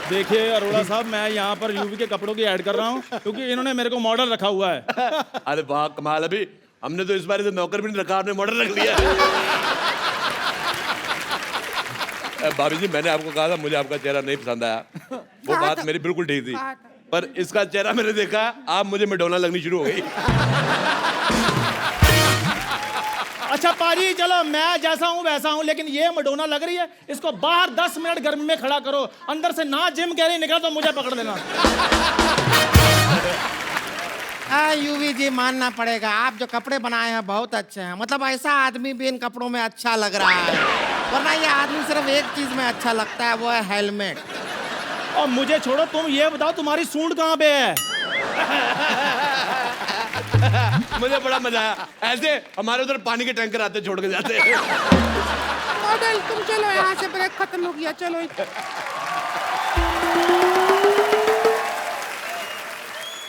देखिए अरोड़ा साहब, मैं यहाँ पर यूवी के कपड़ों की ऐड कर रहा हूँ क्योंकि इन्होंने मेरे को मॉडल रखा हुआ है। अरे वाह कमाल, अभी हमने तो इस बार से नौकर भी नहीं रखा, आपने मॉडल रख लिया। भाभी जी, मैंने आपको कहा था मुझे आपका चेहरा नहीं पसंद आया, वो बात मेरी बिल्कुल ठीक थी, पर इसका चेहरा मैंने देखा, आप मुझे मैडोना लगनी शुरू हो गई। अच्छा पाजी, चलो मैं जैसा हूँ वैसा हूँ, लेकिन ये मडोना लग रही है, इसको बाहर 10 मिनट गर्मी में खड़ा करो, अंदर से ना जिम कह रही निकला तो मुझे पकड़ लेना। यूवी जी, मानना पड़ेगा, आप जो कपड़े बनाए हैं बहुत अच्छे हैं। मतलब ऐसा आदमी भी इन कपड़ों में अच्छा लग रहा है, वरना ये आदमी सिर्फ एक चीज में अच्छा लगता है, वो है हेलमेट। और मुझे छोड़ो, तुम ये बताओ तुम्हारी सूंड कहाँ पे है? मुझे बड़ा मजा आया, ऐसे हमारे उधर पानी के टैंकर आते छोड़ के जाते। मॉडल तुम चलो यहाँ से, ब्रेक खत्म हो गया, चलो।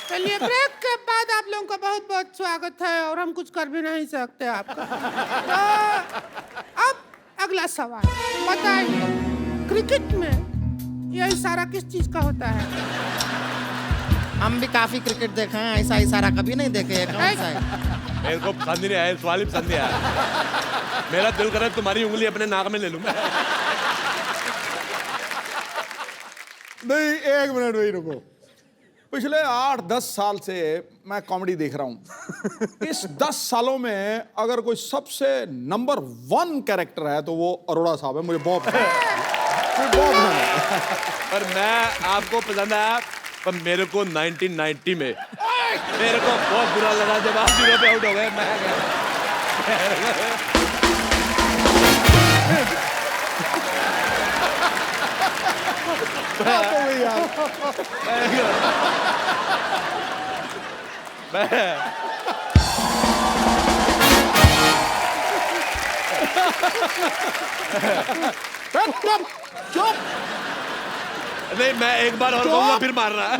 चलिए, ब्रेक के बाद आप लोगों का बहुत बहुत स्वागत है और हम कुछ कर भी नहीं सकते आपका। तो अब अगला सवाल बताइए, क्रिकेट में यह इशारा किस चीज का होता है? हम भी काफी क्रिकेट देखे हैं, ऐसा इशारा कभी नहीं देखे हैं। कौन सा है? मेरे को पसंद ही नहीं आया, सवाल ही पसंद नहीं आया। मेरा दिल करे तुम्हारी उंगली अपने नाक में ले लूं मैं। नहीं, एक मिनट वही रुको। पिछले 8-10 साल से मैं कॉमेडी देख रहा हूँ। इस 10 सालों में अगर कोई सबसे नंबर 1 कैरेक्टर है तो वो अरोड़ा साहब है। मुझे बहुत पसंद है। पर मैं आपको पसंद आया, पर मेरे को 1990 में मेरे को बहुत बुरा लगा जब आप 0 पे आउट हो गए। मैं चुप। नहीं, मैं एक बार और कहूंगा फिर मार रहा है।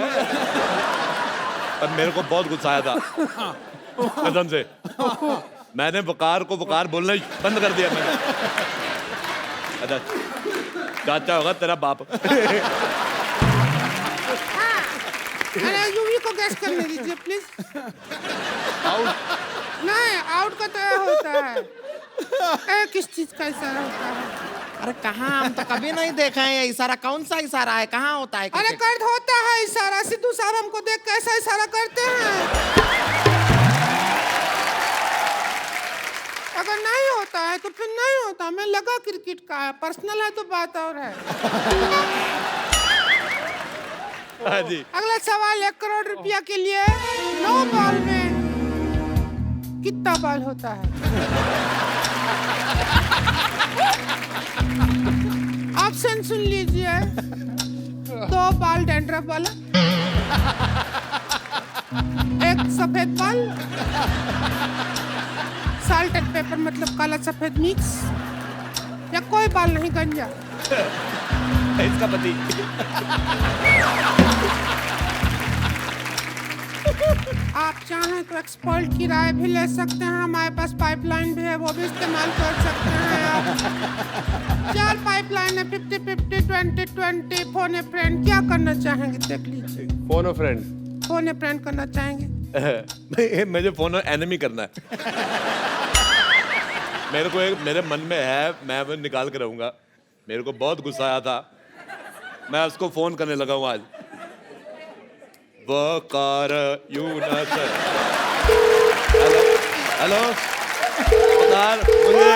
पर मेरे को बहुत गुस्सा आया था कसम से। मैंने वकार को वकार बोलना बंद कर दिया मैंने। अच्छा, चाचा होगा तेरा बाप। अरे यूवी को गैस करने दीजिए प्लीज। आउट नहीं, आउट का तो होता है। किस चीज का इशारा होता है? अरे कहाँ, हम तो कभी नहीं देखा है ये इशारा। कौन सा इशारा है, कहाँ होता है? अरे कर्द होता है इशारा। सिद्धू साहब हमको देख कैसा इशारा करते हैं। अगर नहीं होता है तो फिर नहीं होता। मैं लगा क्रिकेट का है, पर्सनल है तो बात और है। हाँ जी। अगला सवाल 1 करोड़ रुपया के लिए 9 बॉल में कितना बॉल होता है? ऑप्शन सुन लीजिए। 2 बॉल डैंड्रफ वाला, 1 सफेद बॉल, साल्ट एंड पेपर मतलब काला सफेद मिक्स, या कोई बॉल नहीं, गंजा। इसका पति। आप चाहें तो एक्सपर्ट की राय भी ले सकते हैं। हमारे पास पाइपलाइन भी है, वो भी इस्तेमाल कर सकते हैं आप। 4 पाइपलाइन है, 50-50, 20-20, फोन ए फ्रेंड। क्या करना चाहेंगे देख लीजिए। फोन अ फ्रेंड। फोन ए फ्रेंड करना चाहेंगे? मुझे फोन एनिमी करना है। मेरे को एक मेरे मन में है, मैं वो निकाल के रहूंगा। मेरे को बहुत गुस्सा आया था, मैं उसको फोन करने लगा हूँ आज। वकार यूनस। हेलो हेलो वकार, मुझे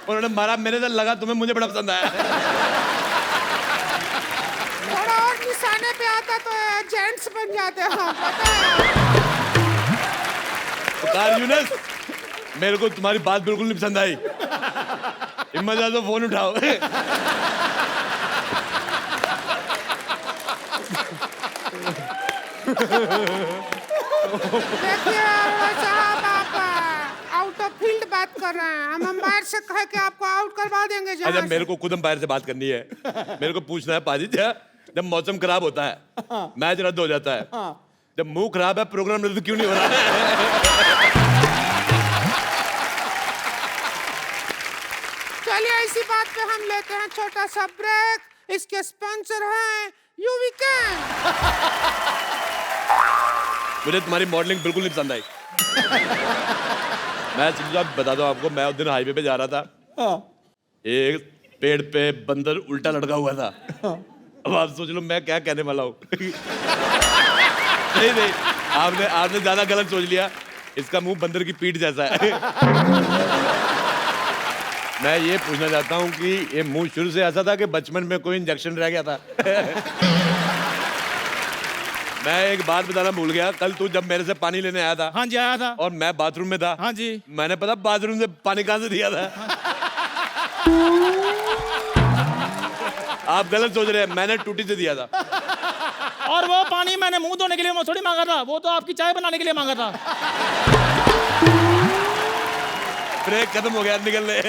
उन्होंने मारा, मेरे से लगा तुम्हें, मुझे बड़ा पसंद आया। थोड़ा और निशाने पे आता तो जेंट्स बन जाते हैं, पता है। वकार यूनस, मेरे को तुम्हारी बात बिल्कुल नहीं पसंद आई। हिम्मत आ तो फोन उठाओ। देखिए साहब, आप आउट ऑफ फील्ड बात कर रहे हैं। हम अंपायर से कह के आपको आउट करवा देंगे जहाँ अच्छा, से। मेरे को खुद अंपायर से बात करनी है। मेरे को पूछना है पाजी, जब मौसम खराब होता है, मैच रद्द हो जाता है, जब मुंह खराब है, प्रोग्राम रद्द क्यों नहीं हो रहा है? चलिए इसी बात पे हम लेते हैं छोटा सा ब्रेक। इसके स्पॉन्सर हैं यू वीकेंड। मुझे तुम्हारी मॉडलिंग बिल्कुल नहीं पसंद आई। मैं सीधा बता दूं आपको, मैं उस दिन हाईवे पे जा रहा था, एक पेड़ पे बंदर उल्टा लटका हुआ था। अब आप सोच लो मैं क्या कहने वाला हूँ। नहीं नहीं, आपने ज्यादा गलत सोच लिया। इसका मुंह बंदर की पीठ जैसा है। मैं ये पूछना चाहता हूँ कि ये मुंह शुरू से ऐसा था कि बचपन में कोई इंजेक्शन रह गया था? मैं एक बात बताना भूल गया, कल तू जब मेरे से पानी लेने आया था। हाँ जी, आया था। और मैं बाथरूम में था। हाँ जी। मैंने पता बाथरूम से पानी कहाँ से दिया था? आप गलत सोच रहे हैं, मैंने टूटी से दिया था। और वो पानी मैंने मुंह धोने के लिए थोड़ी मांगा था, वो तो आपकी चाय बनाने के लिए मांगा था। ब्रेक खत्म हो गया, निकल ले।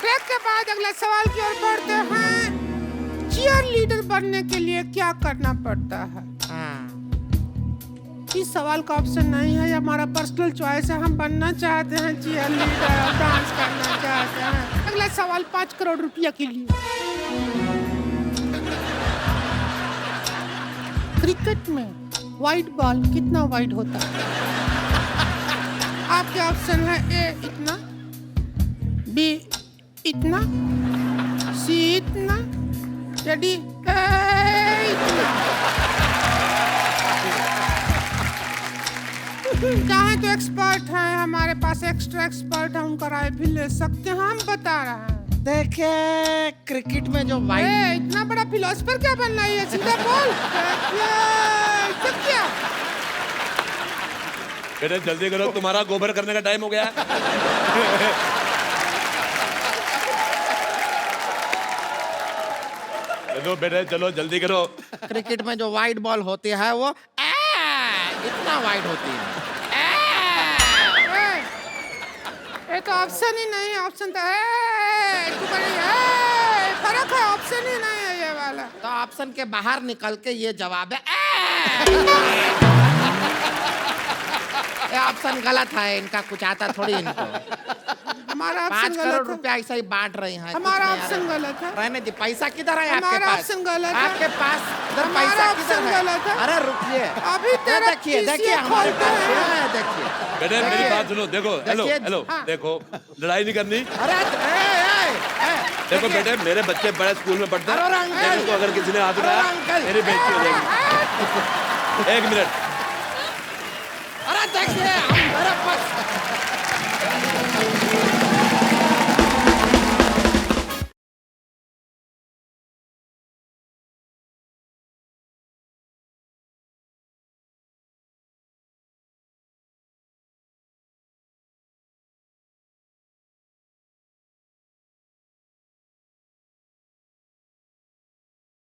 ब्रेक के बाद अगले सवाल की ओर बढ़ते हैं। चीयर लीडर बनने के लिए क्या करना पड़ता है? इस सवाल का ऑप्शन नहीं है, ये हमारा पर्सनल चॉइस है। हम बनना चाहते हैं चीयर लीडर, डांस करना चाहते हैं। अगला सवाल 5 करोड़ रुपया के लिए। क्रिकेट में वाइड बॉल कितना वाइड होता है? आपके ऑप्शन है ए इतना, बी इतना, सी इतना, या डी इतना। चाहे तो एक्सपर्ट हैं, हमारे पास एक्स्ट्रा एक्सपर्ट है, उनका राय भी ले सकते हैं। हम बता रहे हैं। देखिए, क्रिकेट में जो वाइड, इतना बड़ा फिलोसफर क्या बनना है, सीधा बोल। क्या बेटे जल्दी करो, तुम्हारा गोबर करने का टाइम हो गया। चलो बेटे, चलो जल्दी करो। क्रिकेट में जो वाइड बॉल होती है वो इतना वाइड होती है। ये तो ऑप्शन ही नहीं है। ऑप्शन तो फर्क है, ऑप्शन ही नहीं है ये वाला। तो ऑप्शन के बाहर निकल के ये जवाब है। ये ऑप्शन गलत है, इनका कुछ आता थोड़ी इनको। हमारा 5 ऑप्शन करोड़ गलत है। रुपया ऐसा ही बांट रही हैं। हमारा ऑप्शन गलत है। रहने दी, पैसा किधर है आपके हमारा पास? ऑप्शन गलत है। आपके पास इधर हमारा पैसा ऑप्शन किधर गलत है। है? अरे रुकिए, अभी तेरा देखिए PCA देखिए हमारे खोलते पास हैं। है, देखिए। बेटे मेरी बात सुनो, देखो, हेलो देखिए, हेलो, हाँ। देखो, लड़ाई नहीं करनी। अरे देखो बेटे, मेरे बच्चे बड़े स्कूल में पढ़ते अरे हैं, अंकल। मेरे को अगर किसी ने हाथ अरे उठाया अंकल। मेरी बेइज्जती हो जाएगी। एक मिनट,